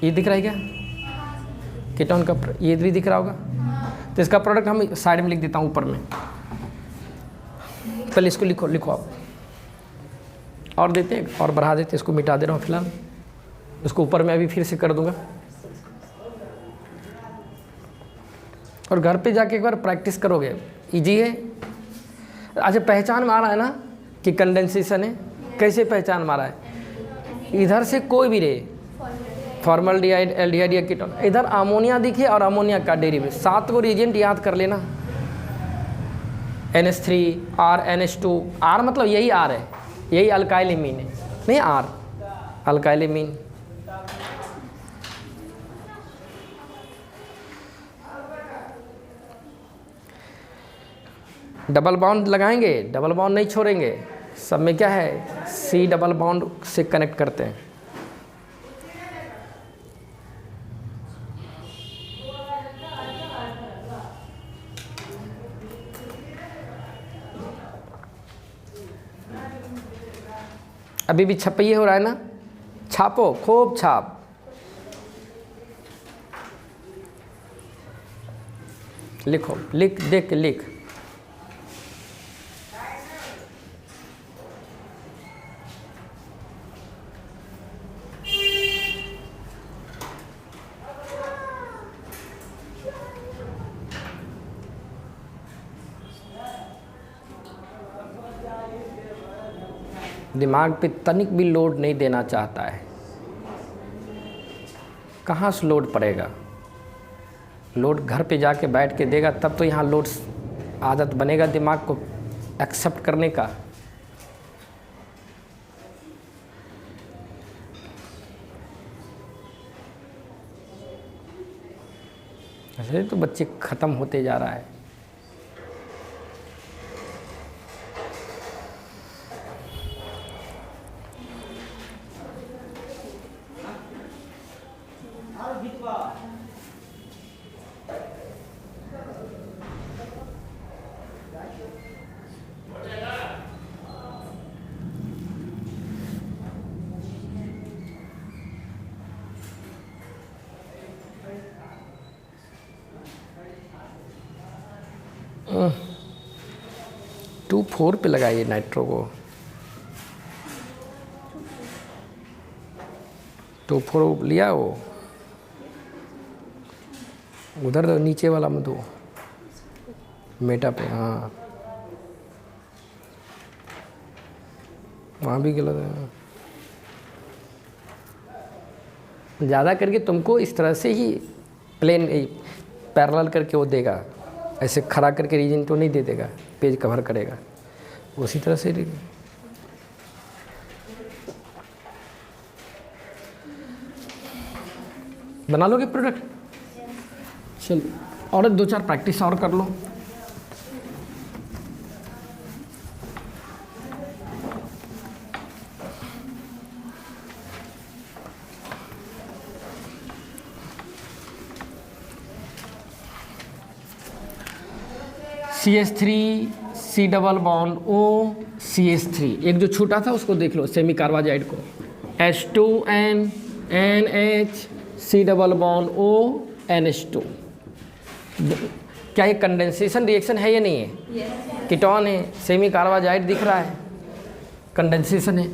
ये दिख रहा है क्या? कीटोन का ये भी दिख रहा होगा, तो इसका प्रोडक्ट हम साइड में लिख देता हूँ, ऊपर में। पहले इसको लिखो आप, और देते हैं और बढ़ा देते, इसको मिटा दे रहा हूँ फिलहाल, इसको ऊपर में अभी फिर से कर दूंगा। और घर पे जाके एक बार प्रैक्टिस करोगे, इजी है। अच्छा पहचान में आ रहा है ना कि कंडेंसेशन है? कैसे पहचान में आ रहा है? इधर से कोई भी रहे, फॉर्मल्डिहाइड, एल्डिहाइड या कीटोन, इधर अमोनिया दिखे और अमोनिया का डेरिवेटिव, 7 को रिएजेंट याद कर लेना। NH3 R NH2, R मतलब यही R है, यही अल्काइल एमीन है, नहीं R alkyl amine. Double bond लगाएंगे, डबल बॉन्ड नहीं छोड़ेंगे, सब में क्या है? C डबल बॉन्ड से कनेक्ट करते हैं। अभी भी छपैया हो रहा है ना? छापो, खूब छाप। लिखो, लिख देख के लिख। दिमाग पे तनिक भी लोड नहीं देना चाहता है, कहाँ से लोड पड़ेगा? लोड घर पे जाके बैठ के देगा तब तो यहाँ लोड आदत बनेगा दिमाग को एक्सेप्ट करने का। ऐसे तो बच्चे ख़त्म होते जा रहा है। टू 4 पे लगाइए नाइट्रो को। 2 4 लिया वो उधर नीचे वाला में दो मेटा पे। हाँ वहाँ भी गलत है। ज़्यादा करके तुमको इस तरह से ही प्लेन पैरेलल करके वो देगा, ऐसे खड़ा करके रीजन तो नहीं दे देगा, पेज कवर करेगा उसी तरह से। बना लोगे प्रोडक्ट? चलो और 2-4 प्रैक्टिस और कर लो। CH3 C double bond O CH3, एक जो छोटा था उसको देख लो, सेमी कार्बाजाइड को H2N NH C double bond O NH2। क्या ये कंडेंसेशन रिएक्शन है या नहीं है? कीटोन है, सेमी कार्बाजाइड दिख रहा है, कंडेंसेशन है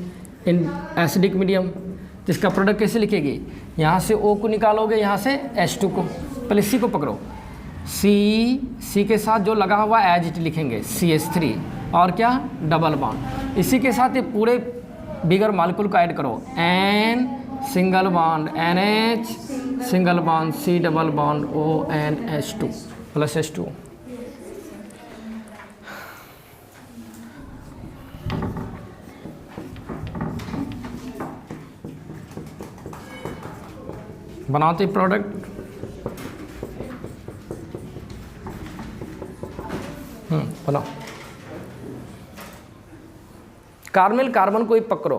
इन एसिडिक मीडियम। तो इसका प्रोडक्ट कैसे लिखेगी? यहाँ से O को निकालोगे, यहाँ से H2 को। पहले C को पकड़ो, C के साथ जो लगा हुआ एज इट लिखेंगे CH3 और क्या डबल बॉन्ड। इसी के साथ ये पूरे बिगर मॉलिक्यूल को ऐड करो, N single bond NH single bond C double bond ONH2 plus H2। बनाते प्रोडक्ट। बनाओ। कार्बोनिल कार्बन को ही पकड़ो,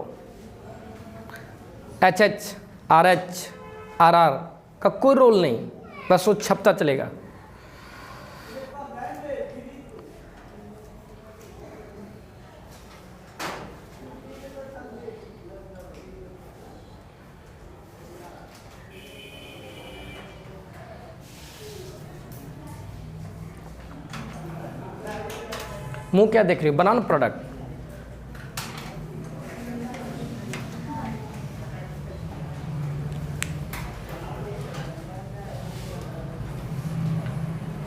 HH RH RR का कोई रोल नहीं, बस वो छपता चलेगा। मुंह क्या देख रही हो? बनाना प्रोडक्ट।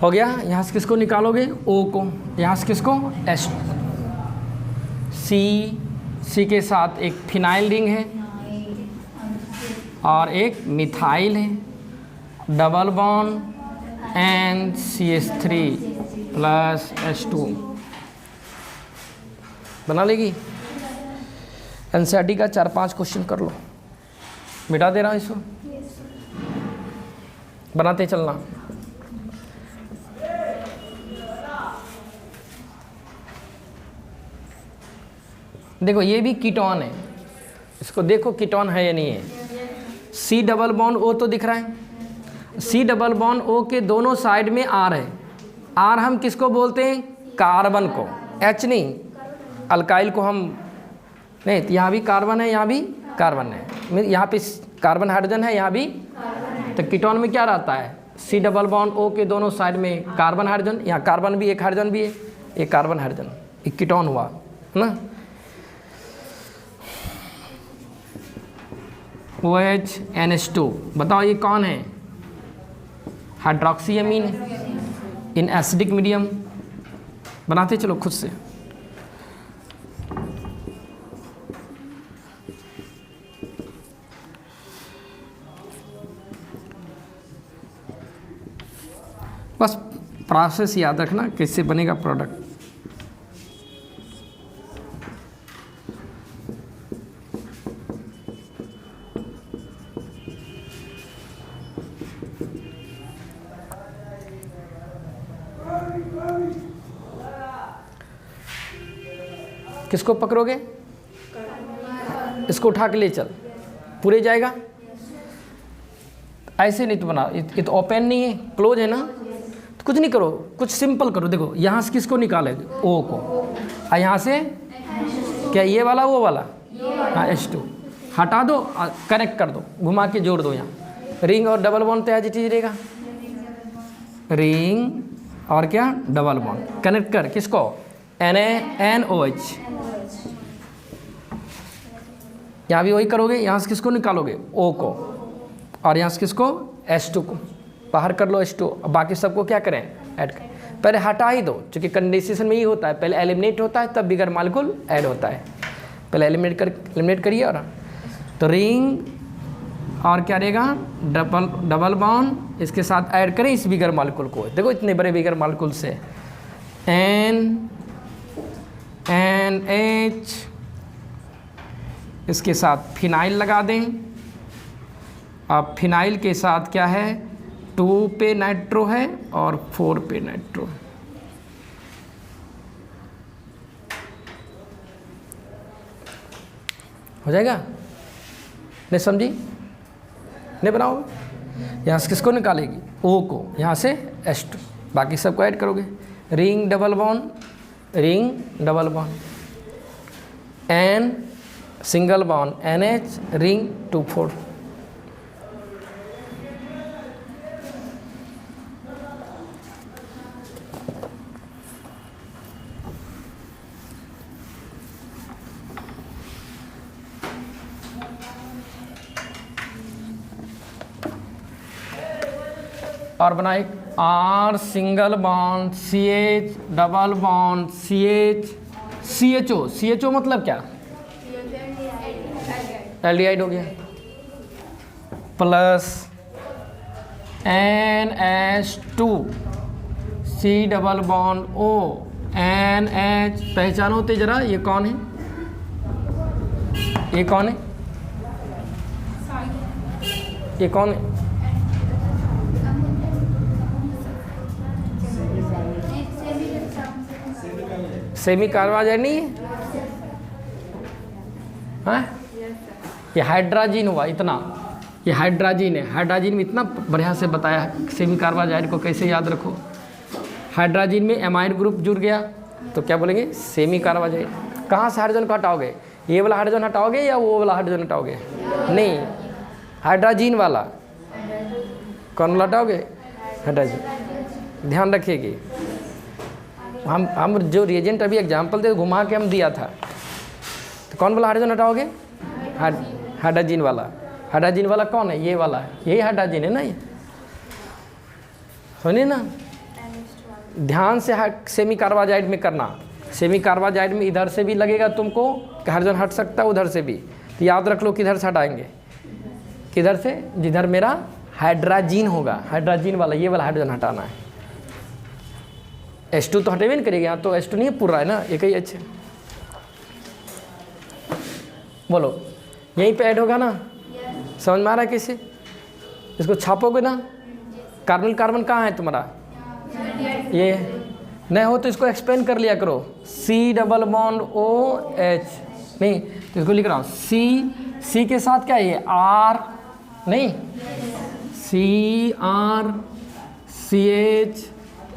हो गया। यहाँ से किसको निकालोगे? O को। यहाँ से किसको? H। C के साथ एक फिनाइल रिंग है और एक मिथाइल है, double bond NCH3 plus H2। बना लेगी? NCERT का 4-5 क्वेश्चन कर लो, मिटा दे रहा हूँ इसको, बनाते चलना। देखो ये भी कीटोन है, इसको देखो कीटोन है या नहीं है। C डबल बॉन्ड O तो दिख रहा है, C डबल बॉन्ड O के दोनों साइड में R है। R हम किसको बोलते हैं? कार्बन को। H नहीं, अल्काइल को हम नहीं। यहाँ भी कार्बन है, यहाँ भी कार्बन है, यहाँ पे कार्बन हाइड्रोजन है, यहाँ भी। तो कीटोन में क्या रहता है? C डबल बॉन्ड O के दोनों साइड में कार्बन हाइड्रोजन, यहाँ कार्बन भी एक हाइड्रोजन भी है, एक कार्बन हाइड्रोजन, एक कीटोन हुआ ना। OH NH2 बताओ ये कौन है? Hydroxy amine in acidic medium. बनाते चलो खुद से। बस प्रोसेस याद रखना कैसे बनेगा प्रोडक्ट। किसको पकड़ोगे? इसको उठा के ले चल, पूरे जाएगा। ऐसे नहीं तो बनाओ, ये तो ओपन नहीं है, क्लोज है ना, तो कुछ नहीं करो, कुछ सिंपल करो। देखो यहाँ से किसको निकालोगे? ओ को। और यहाँ से क्या ये वाला वो वाला? हाँ H2 हटा दो, कनेक्ट कर दो, घुमा के जोड़ दो। यहाँ रिंग और डबल बॉन्ड तो एज इट इज रहेगा, रिंग और क्या डबल बॉन्ड। कनेक्ट कर किसको? NaNOH। यहाँ भी वही करोगे, यहाँ से किसको निकालोगे? O को, और यहाँ से किसको? H2 को। बाहर कर लो H2, और बाकी सबको क्या करें? ऐड करें। पहले हटा ही दो, क्योंकि कंडेंसेशन में ही होता है, पहले एलिमिनेट होता है तब बिगर मॉलिक्यूल ऐड होता है। पहले एलिमिनेट करिए। और तो रिंग और क्या रहेगा? डबल बॉन्ड, इसके साथ ऐड करें इस बिगर मॉलिक्यूल को। देखो इतने बड़े बिगर मॉलिक्यूल से NH, इसके साथ फिनाइल लगा दें। अब फिनाइल के साथ क्या है? 2 पे नाइट्रो है और 4 पे नाइट्रो। हो जाएगा? नहीं समझी? नहीं बनाओगे? यहाँ से किसको निकालेगी? O को, यहाँ से H2, बाकी सबको ऐड करोगे। Ring double bond, ring double bond, N single bond NH, ring 2,4। और बनाए R single bond CH double bond CH CHO मतलब क्या? एल्डिहाइड हो गया। Plus NH2 C double bond O NH। पहचानो तो जरा, ये कौन है? ये कौन है? ये कौन है? सेमी कार्बाइड नहीं है? हाँ? ये हाइड्राजीन हुआ इतना, ये हाइड्राजीन है। हाइड्राजीन में इतना बढ़िया से बताया है सेमी कार्बाइड को कैसे याद रखो। हाइड्राजीन में एमाइड ग्रुप जुड़ गया तो क्या बोलेंगे? Semi carbide. कहाँ से हाइड्रोजन को हटाओगे? ये वाला हाइड्रोजन हटाओगे या वो वाला हाइड्रोजन हटाओगे? नहीं, हाइड्राजीन वाला। कौन वाला हटाओगे? हाइड्राजीन। ध्यान रखिएगी, हम जो रिएजेंट अभी एग्जाम्पल दे घुमा के हम दिया था, तो कौन वाला हाइड्रोजन हटाओगे? हाइड्रोजन वाला। हाइड्रोजन वाला कौन है? ये वाला है, यही हाइड्रोजन है ना। ये सुनिए ना, ध्यान से सेमी कार्बाइड में करना। सेमी कार्बाइड में इधर से भी लगेगा तुमको कि हाइड्रोजन हट सकता है, उधर से भी। तो याद रख लो किधर से हटाएंगे, किधर से? जिधर मेरा हाइड्रोजन होगा, हाइड्रोजन वाला, ये वाला हाइड्रोजन हटाना है। H2 तो हटेबे नहीं करेगा, यहाँ तो H2 नहीं पूरा है ना, एक ही अच्छे। बोलो, यहीं पे ऐड होगा ना? समझ में आ रहा है कैसे? इसको छापोगे ना। कार्बन कार्बन कहाँ है तुम्हारा? ये नहीं हो तो इसको एक्सपेंड कर लिया करो। C डबल बॉन्ड OH, नहीं तो इसको लिख रहा हूँ C के साथ क्या है? ये R, नहीं CR CH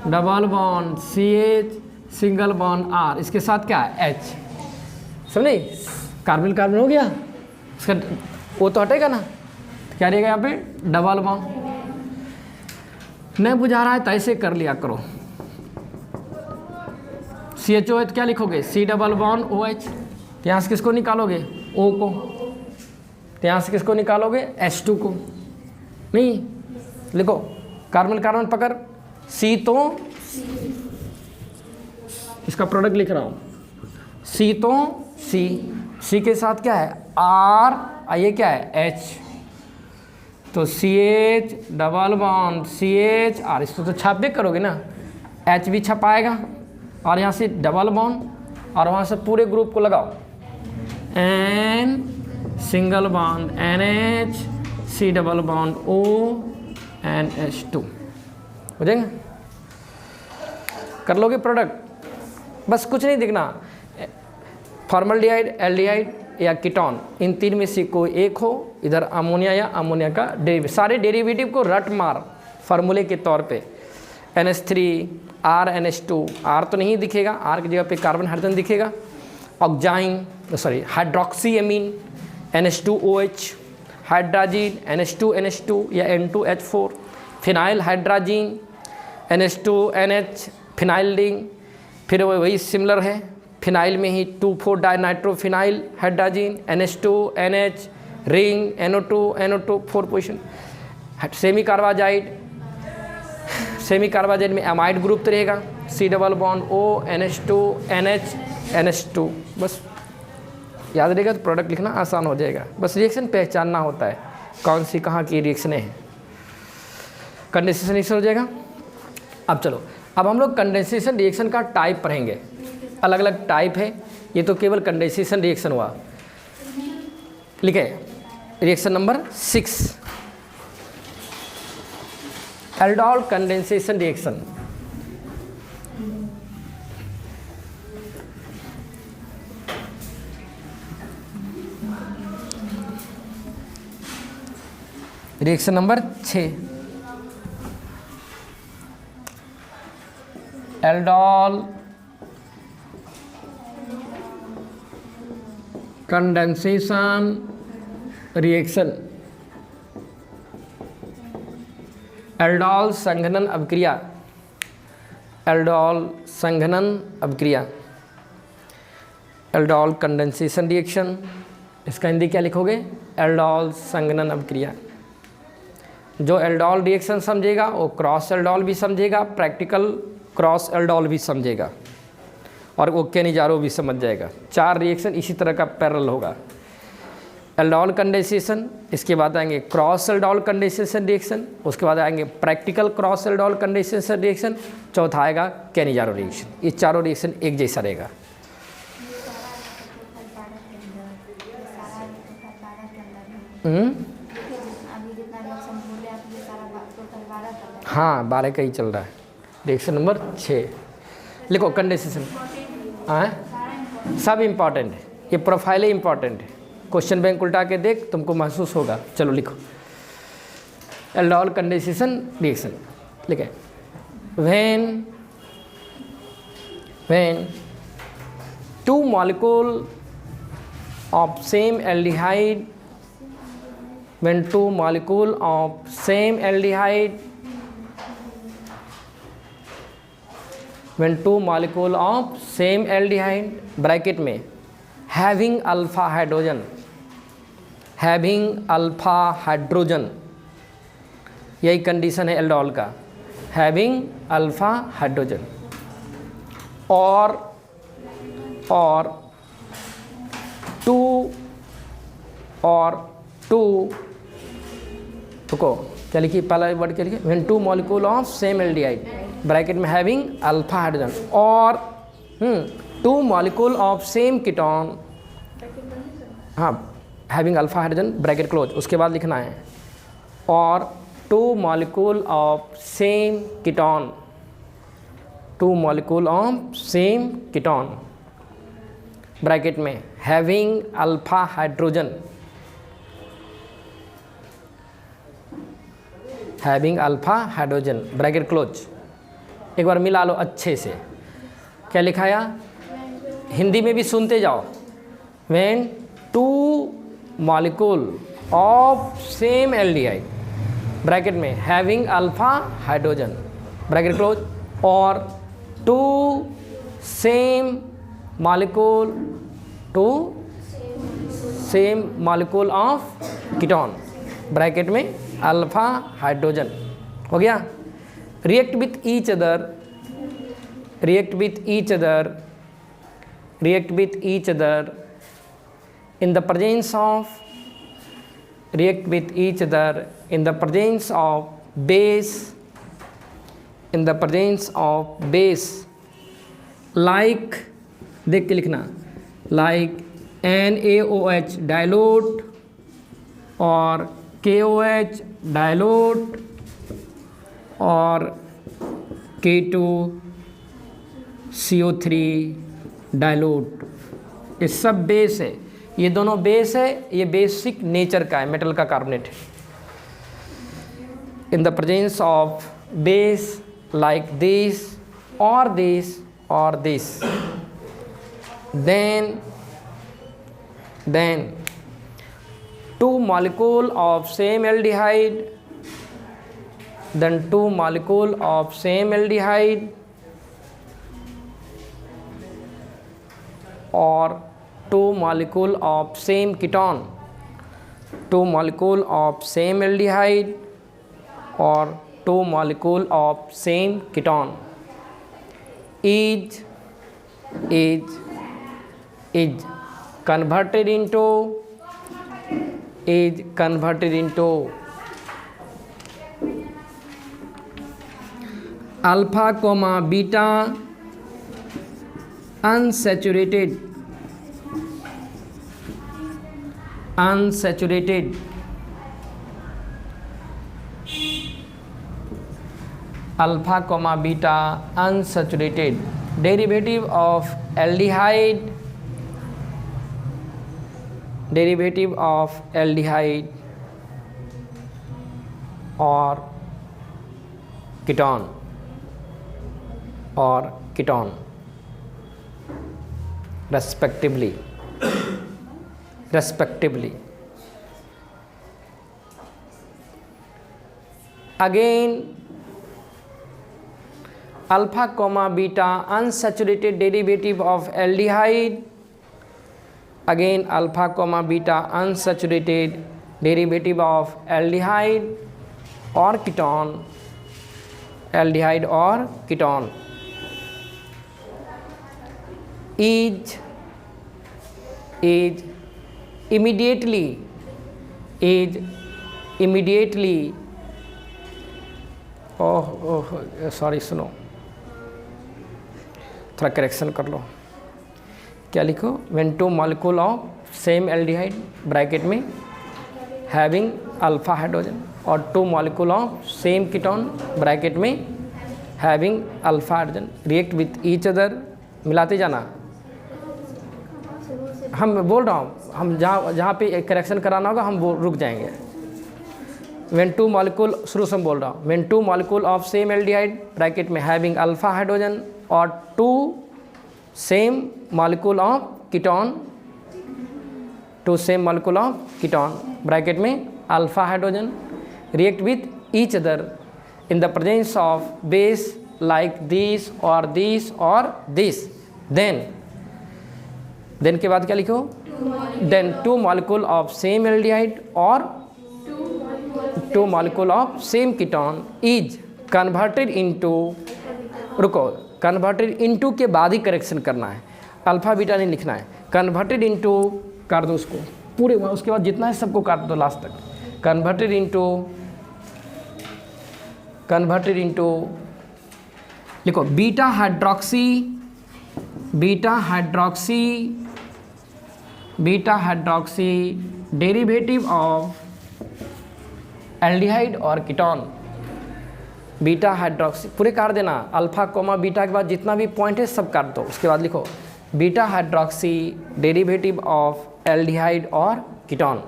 double bond CH single bond R, इसके साथ क्या है? H। समझे? कार्बन कार्बन हो गया, इसका वो तो हटेगा ना, तो क्या रहेगा यहाँ पे? Double bond. नहीं बुझा रहा है तो ऐसे कर लिया करो। CHO है तो क्या लिखोगे? C double bond OH। तो यहाँ से किसको निकालोगे? O को। तो यहाँ से किसको निकालोगे? H2 को। नहीं लिखो, कार्बन कार्बन पकड़, C तो इसका प्रोडक्ट लिख रहा हूँ। C तो C के साथ क्या है? R, ये क्या है? H। तो CH डबल बॉन्ड CHR, इसको तो छापे करोगे ना, H भी छपाएगा और यहाँ से डबल बॉन्ड और वहाँ से पूरे ग्रुप को लगाओ, N single bond NH C double bond O NH2, हो जाएगा। कर लोगे प्रोडक्ट, बस कुछ नहीं दिखना, फॉर्मल्डिहाइड, एल्डिहाइड या कीटोन, इन तीन में से कोई एक हो, इधर अमोनिया या अमोनिया का डेरिवेटिव, सारे डेरिवेटिव को रट मार फार्मूले के तौर पे, NH3 R NH2, R तो नहीं दिखेगा, R की जगह पे कार्बन हाइड्रोजन दिखेगा, oxime sorry hydroxy amine NH2OH, hydrazine NH2 NH2 या N2H4, phenyl hydrazine NH2NH phenyl ring, फिर वही सिमिलर है, फिनाइल में ही 2,4 dinitrophenyl hydrazine NH2NH ring NO2 4 position, semi carbazide, semi carbazide में एमाइड ग्रुप तो रहेगा, C double bond O NH2 NH NH2, बस याद रहेगा तो प्रोडक्ट लिखना आसान हो जाएगा, बस रिएक्शन पहचानना होता है कौन सी कहाँ की रिएक्शनें हैं। कंडेंसेशन रिएक्शन हो जाएगा। अब चलो, अब हम लोग कंडेंसेशन रिएक्शन का टाइप पढ़ेंगे, अलग अलग टाइप है, ये तो केवल कंडेंसेशन रिएक्शन हुआ। लिखे reaction number 6, aldol condensation reaction. Reaction number 6, aldol condensation reaction. Aldol संघनन अभिक्रिया, एल्डोल संघनन अभिक्रिया, एल्डोल कंडेंसेशन रिएक्शन, इसका हिंदी क्या लिखोगे, एल्डोल संघनन अभिक्रिया। जो एल्डोल रिएक्शन समझेगा वो क्रॉस एल्डोल भी समझेगा, प्रैक्टिकल क्रॉस एल्डोल भी समझेगा और वो केनिजारो भी समझ जाएगा। 4 रिएक्शन इसी तरह का पैरेलल होगा। एल्डोल कंडेंसेशन, इसके बाद आएंगे क्रॉस एल्डोल कंडेंसेशन रिएक्शन, उसके बाद आएंगे practical cross aldol condensation reaction, चौथा आएगा केनिजारो रिएक्शन। ये चारों रिएक्शन एक जैसा रहेगा। हाँ 12 का ही चल रहा है। रिएक्शन नंबर 6 लिखो, कंडेंसेशन। हाँ सब इम्पॉर्टेंट है, ये प्रोफाइल ही इम्पॉर्टेंट है, क्वेश्चन बैंक उल्टा के देख तुमको महसूस होगा। चलो लिखो, एल्डोल कंडेंसेशन रिएक्शन लिखे, when 2 molecule of same aldehyde, when 2 molecule of same aldehyde, when 2 molecule of same aldehyde bracket में having alpha hydrogen, having alpha hydrogen, यही कंडीशन है एल्डोल का, having alpha hydrogen, और 2 रुको क्या लिखिए, पहला वर्ड क्या लिखिए, when 2 molecule of same aldehyde bracket में having alpha hydrogen, और 2 molecule of same कीटोन, हाँ having alpha hydrogen bracket close, उसके बाद लिखना है और 2 molecule of same ketone, 2 molecule of same ketone bracket में having alpha hydrogen, having alpha hydrogen bracket close. एक बार मिला लो अच्छे से, क्या लिखाया, हिंदी में भी सुनते जाओ, when 2 molecule of same aldehyde bracket में having alpha hydrogen bracket close, और 2 same molecule of ketone bracket में अल्फा हाइड्रोजन, हो गया। react with each other, react with each other, react with each other in the presence of, react with each other in the presence of base, in the presence of base, like, देख के लिखना, like NaOH dilute और KOH dilute और K2CO3 dilute, ये सब base है, ये दोनों बेस है, ये बेसिक नेचर का है, मेटल का कार्बोनेट है। इन the presence of base like this और दिस और this, then two molecule of same aldehyde, then two molecule of same aldehyde or two molecule of same ketone, two molecule of same aldehyde or two molecule of same ketone is converted into alpha comma beta unsaturated alpha comma beta unsaturated derivative of aldehyde or ketone respectively. Again, alpha comma beta unsaturated derivative of aldehyde, again alpha comma beta unsaturated derivative of aldehyde or ketone, is immediately sorry, सुनो, थोड़ा correction कर लो। क्या लिखो? When two molecule of same aldehyde bracket में having alpha hydrogen और two molecule of same ketone bracket में having alpha hydrogen react with each other, मिलाते जाना। हम बोल रहा हूँ, हम जहाँ पे करेक्शन कराना होगा हम वो रुक जाएंगे। व्हेन टू मॉलिक्यूल, शुरू से बोल रहा हूँ, when two molecule of same aldehyde bracket में हैविंग अल्फा हाइड्रोजन और two same molecule of ketone, bracket में alpha hydrogen react with each other in the presence of base like this और this और दिस, देन के बाद क्या लिखो? Then two molecule of same aldehyde और two molecule of same ketone is converted into, रुको, converted into के बाद ही करेक्शन करना है, अल्फा बीटा नहीं लिखना है। कन्वर्टेड इनटू कर दो उसको पूरे, उसके बाद जितना है सबको काट दो लास्ट तक। कन्वर्टेड इनटू लिखो beta hydroxy derivative of aldehyde और कीटोन। बीटा हाइड्रोक्सी पूरे काट देना, अल्फा कोमा बीटा के बाद जितना भी पॉइंट है सब काट दो। उसके बाद लिखो beta hydroxy derivative of aldehyde और ketone,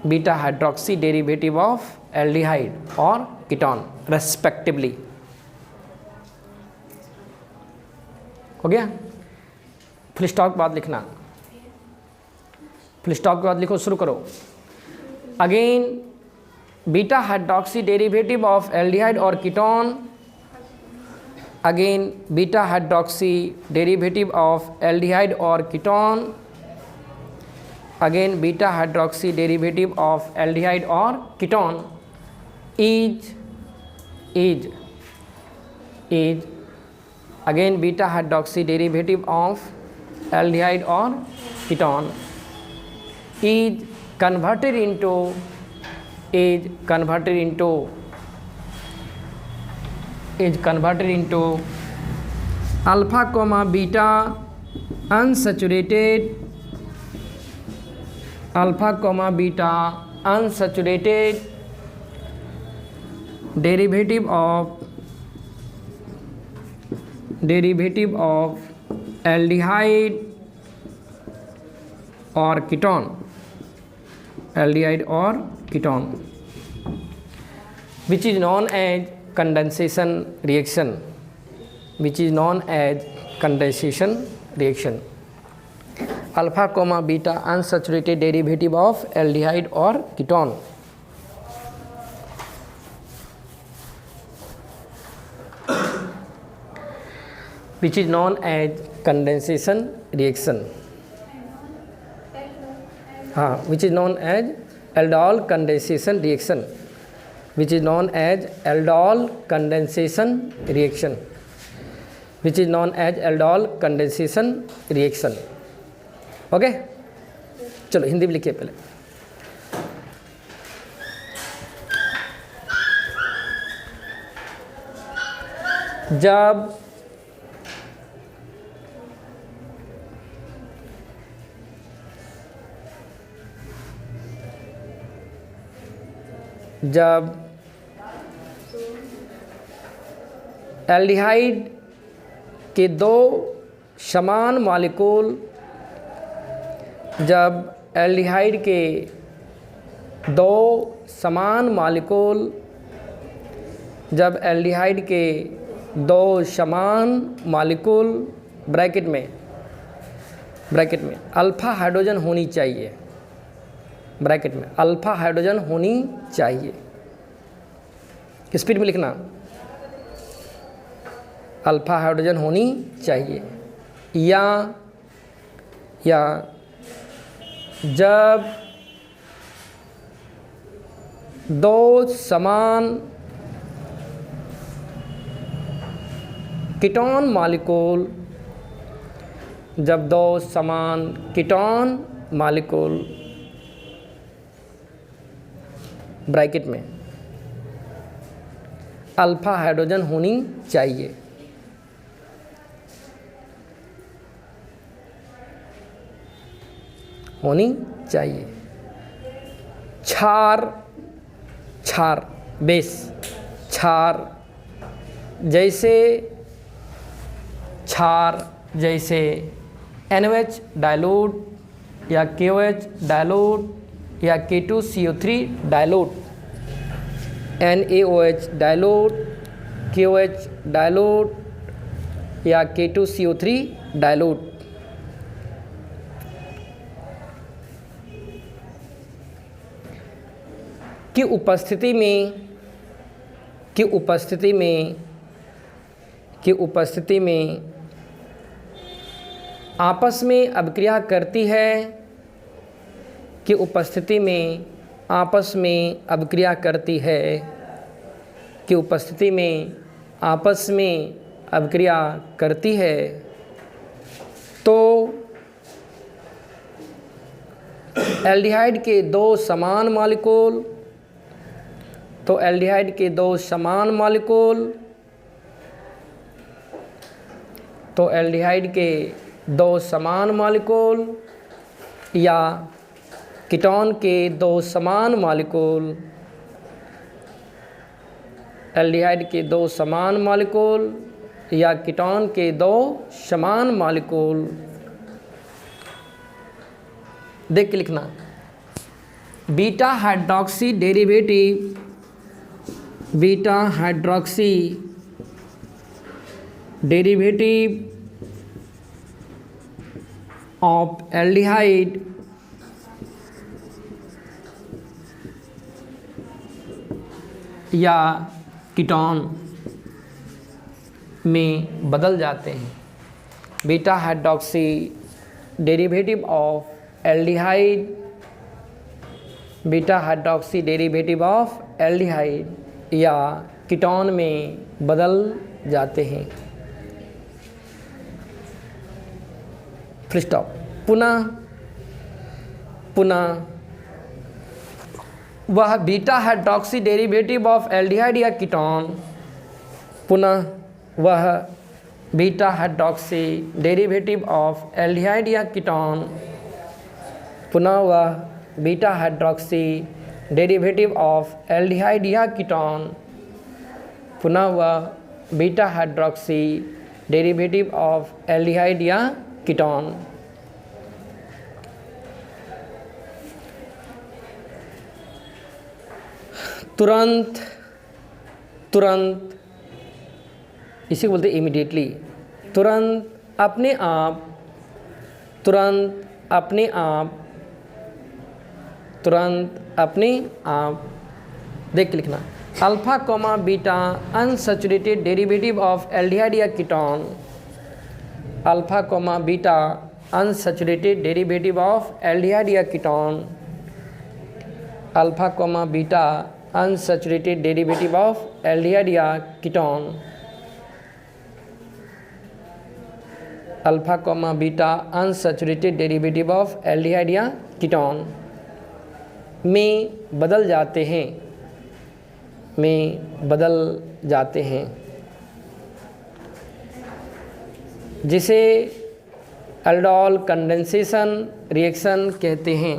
beta hydroxy derivative of aldehyde और कीटोन रेस्पेक्टिवली। हो गया? फुल स्टॉप के बाद लिखना, फुल स्टॉप के बाद लिखो, शुरू करो। Again beta hydroxy derivative of aldehyde और ketone, again beta hydroxy derivative of aldehyde और ketone, again beta hydroxy derivative of aldehyde और ketone is again beta hydroxy derivative of aldehyde और ketone is converted into alpha comma beta unsaturated derivative of aldehyde or ketone, which is known as condensation reaction, alpha comma beta unsaturated derivative of aldehyde or ketone, which is known as condensation reaction, which is known as aldol condensation reaction, okay. चलो हिंदी में लिखिए पहले। जब aldehyde के दो समान molecule bracket में alpha hydrogen होनी चाहिए, स्पीड में लिखना, अल्फा हाइड्रोजन होनी चाहिए, या जब दो समान कीटोन मॉलिक्यूल ब्रैकेट में अल्फा हाइड्रोजन होनी चाहिए। क्षार बेस, जैसे NaOH डाइल्यूट या KOH डाइल्यूट या K2CO3 dilute, NaOH dilute, KOH dilute या K2CO3 डाइल्यूट, की उपस्थिति में आपस में अभिक्रिया करती है, तो एल्डिहाइड के दो समान मॉलिक्यूल या कीटोन के दो समान मॉलिक्यूल, या कीटोन के दो समान मॉलिक्यूल, देख के लिखना, beta hydroxy derivative of aldehyde या कीटोन में बदल जाते हैं। Beta hydroxy derivative of aldehyde या कीटोन में बदल जाते हैं। Full stop. पुनः वह beta hydroxy derivative of aldehyde या कीटोन, पुनः वह beta hydroxy derivative of aldehyde या कीटोन, पुनः वह beta hydroxy derivative of aldehyde या कीटोन, पुनः वह beta hydroxy derivative of aldehyde या कीटोन। तुरंत इसी को बोलते इमीडिएटली, तुरंत अपने आप, देख के लिखना, alpha comma beta unsaturated derivative of aldehyde या ketone, alpha comma beta unsaturated derivative of aldehyde या ketone, alpha comma beta unsaturated derivative of aldehyde या ketone, alpha comma beta unsaturated derivative of aldehyde या ketone में बदल जाते हैं, जिसे aldol condensation reaction कहते हैं,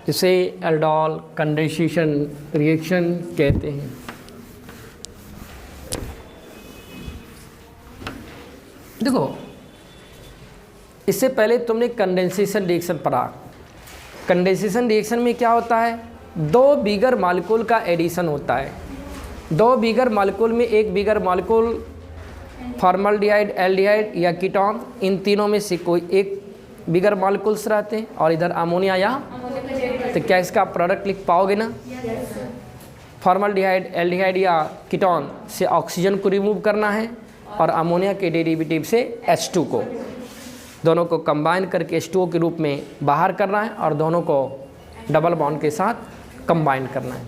जिसे एल्डोल कंडेंसेशन रिएक्शन कहते हैं। देखो, इससे पहले तुमने कंडेंसेशन रिएक्शन पढ़ा। कंडेंसेशन रिएक्शन में क्या होता है, दो बिगर मॉलिक्यूल का एडिशन होता है। दो बिगर मॉलिक्यूल में एक बिगर मॉलिक्यूल फॉर्मल्डिहाइड, एल्डिहाइड या कीटोन, इन तीनों में से कोई एक बिगर मॉलिक्यूल्स रहते हैं और इधर अमोनिया या, तो क्या इसका प्रोडक्ट लिख पाओगे ना? फॉर्मल्डिहाइड, एल्डिहाइड या कीटोन से ऑक्सीजन को रिमूव करना है और अमोनिया के डेरिवेटिव से H2 को, दोनों को कंबाइन करके H2O के रूप में बाहर करना है और दोनों को डबल बॉन्ड के साथ कंबाइन करना है।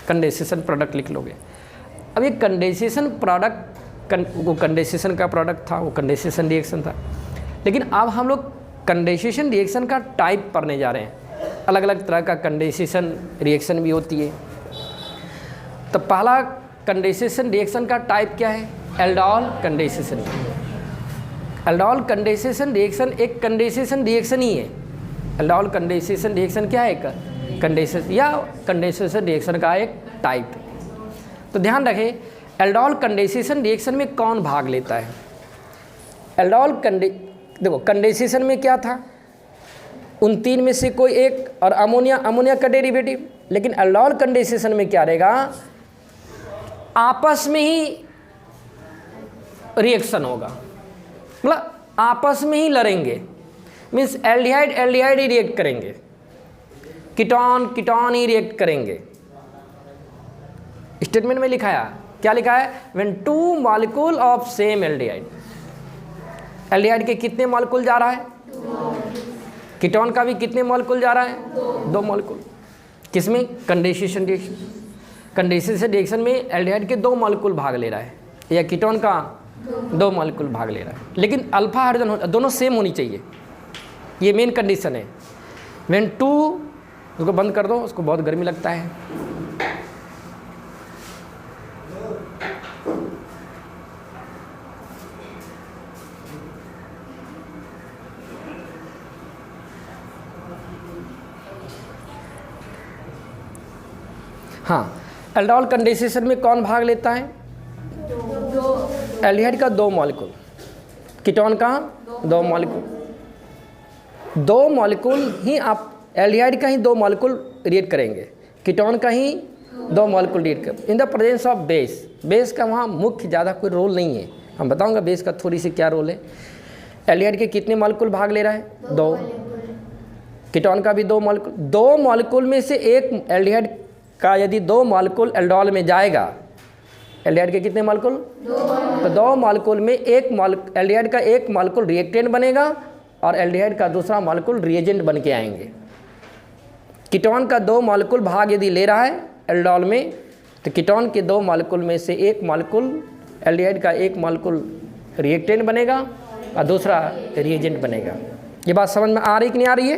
कंडेंसेशन प्रोडक्ट लिख लोगे। अब ये कंडेंसेशन प्रोडक्ट, वो कंडेंसेशन का प्रोडक्ट था, वो कंडेंसेशन रिएक्शन था। लेकिन अब हम लोग कंडेंसेशन रिएक्शन का टाइप पढ़ने जा रहे हैं। अलग अलग तरह का कंडेंसेशन रिएक्शन भी होती है। तो पहला कंडेंसेशन रिएक्शन का टाइप क्या है? Aldol condensation. Aldol condensation reaction एक कंडेंसेशन रिएक्शन ही है। एल्डोल कंडेंसेशन रिएक्शन क्या है? एक कंडेंसेशन या कंडेंसेशन रिएक्शन का एक टाइप। तो ध्यान रखें, एल्डोल कंडेंसेशन रिएक्शन में कौन भाग लेता है? देखो, कंडेंसेशन में क्या था, उन तीन में से कोई एक, और अमोनिया का डेरिवेटिव। लेकिन एल्डोल कंडेंसेशन में क्या रहेगा, आपस में ही रिएक्शन होगा, मतलब आपस में ही लड़ेंगे। मीन्स एल्डिहाइड ही रिएक्ट करेंगे, कीटोन ही रिएक्ट करेंगे। स्टेटमेंट में लिखा है, क्या लिखा है? When two molecule of same aldehyde के कितने मॉलिक्यूल जा रहा है? कीटोन का भी कितने मॉलिक्यूल जा रहा है? 2 मॉलिक्यूल। किसमें? Condensation reaction. कंडेंसेशन रिएक्शन में एल्डिहाइड के 2 मॉलिक्यूल भाग ले रहा है या कीटोन का 2 मॉलिक्यूल भाग ले रहा है। लेकिन अल्फा हाइड्रोजन दोनों सेम होनी चाहिए, ये मेन कंडीशन है। व्हेन टू, उसको बंद कर दो, उसको बहुत गर्मी लगता है। हाँ, एल्डोल कंडेंसेशन में कौन भाग लेता है? एल्डिहाइड का 2 मॉलिक्यूल, कीटोन का 2 मॉलिक्यूल। 2 मॉलिक्यूल ही आप, एल्डिहाइड का ही 2 मॉलिक्यूल रिएक्ट करेंगे, कीटोन का ही 2 मॉलिक्यूल रिएक्ट करेंगे इन the presence of base. Base का वहाँ मुख्य ज़्यादा कोई रोल नहीं है, हम बताऊंगा बेस का थोड़ी सी क्या रोल है। एल्डिहाइड के कितने मॉलिक्यूल भाग ले रहा है? 2। कीटोन का भी 2 मॉलिक्यूल। 2 मॉलिक्यूल में से एक एल्डिहाइड का यदि 2 मॉलिक्यूल एल्डोल में जाएगा, एल्डिहाइड के कितने मॉलिक्यूल? 2। तो 2 मॉलिक्यूल में एल्डिहाइड का 1 मॉलिक्यूल रिएक्टेंट बनेगा और एल्डिहाइड का दूसरा मॉलिक्यूल रिएजेंट बन के आएंगे। कीटोन का 2 मॉलिक्यूल भाग यदि ले रहा है एल्डोल में, तो कीटोन के 2 मॉलिक्यूल में से 1 मॉलिक्यूल, एल्डिहाइड का 1 मॉलिक्यूल रिएक्टेंट बनेगा और दूसरा रिएजेंट बनेगा। ये बात समझ में आ रही कि नहीं आ रही है?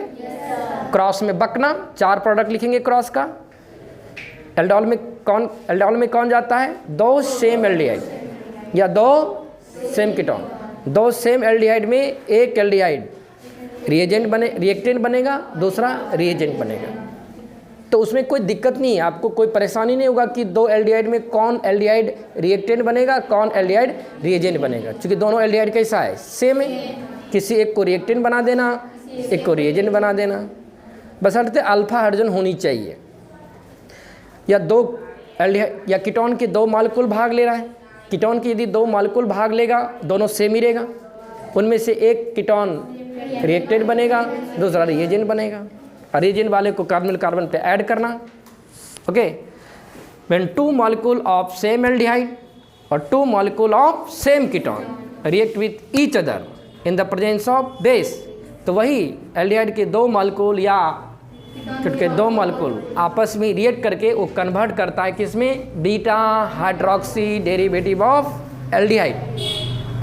क्रॉस में बकना, 4 प्रोडक्ट लिखेंगे क्रॉस का। एल्डोल में कौन जाता है? 2 सेम एल्डिहाइड या 2 सेम कीटोन। 2 सेम एल्डिहाइड में एक एल्डिहाइड रिएक्टेंट बनेगा, दूसरा रिएजेंट बनेगा। तो उसमें कोई दिक्कत नहीं है, आपको कोई परेशानी नहीं होगा कि 2 एल्डिहाइड में कौन एल्डिहाइड रिएक्टेंट बनेगा, कौन एल्डिहाइड रिएजेंट बनेगा, क्योंकि दोनों एल्डिहाइड कैसा है? सेम है। किसी एक को रिएक्टेंट बना देना, एक को रिएजेंट बना देना, बशर्ते अल्फा हाइड्रोजन होनी चाहिए। या 2 एल्डिहाइड या कीटोन के 2 मॉलिक्यूल भाग ले रहा है, कीटोन की यदि 2 मॉलिक्यूल भाग लेगा, दोनों सेम ही रहेगा, उनमें से एक कीटोन रिएक्टेंट बनेगा, दूसरा रिएजेंट बनेगा। रिएजेंट वाले को कार्बन पे ऐड करना। Okay, when 2 molecule of same aldehyde और 2 molecule of same ketone react with each other in the presence of base, तो वही एल्डिहाइड के 2 मॉलिक्यूल या के 2 मॉलिक्यूल आपस में रिएक्ट करके वो कन्वर्ट करता है किसमें? Beta hydroxy derivative of aldehyde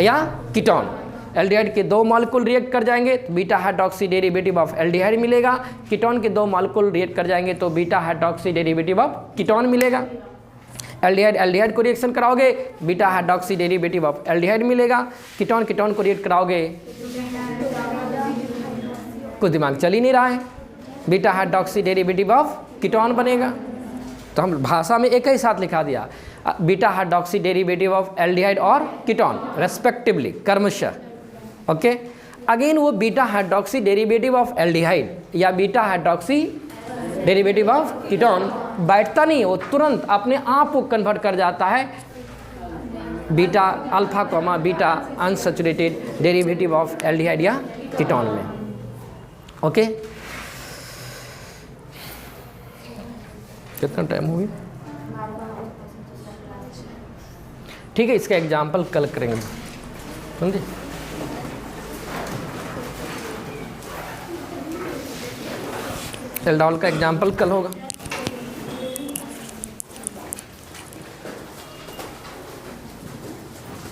या कीटोन। एल्डिहाइड के 2 मॉलिक्यूल रिएक्ट कर जाएंगे तो beta hydroxy derivative of aldehyde मिलेगा। कीटोन के 2 मॉलिक्यूल रिएक्ट कर जाएंगे तो beta hydroxy derivative of ketone मिलेगा। एल्डिहाइड को रिएक्शन कराओगे, beta hydroxy derivative of aldehyde मिलेगा। कीटोन को रिएक्ट कराओगे, कुछ दिमाग चल ही नहीं रहा है, beta hydroxy derivative of ketone बनेगा। तो हम भाषा में एक ही साथ लिखा दिया, beta hydroxy derivative of aldehyde और कीटोन रेस्पेक्टिवली, क्रमशः। ओके, अगेन वो beta hydroxy derivative of aldehyde या beta hydroxy derivative of ketone बैठता नहीं, वो तुरंत अपने आप को कन्वर्ट कर जाता है beta alpha comma beta unsaturated derivative of aldehyde या कीटोन में। ओके, कितना टाइम हो गया? ठीक है, इसका एग्जाम्पल कल करेंगे, समझे? एल्डोल का एग्जाम्पल कल होगा।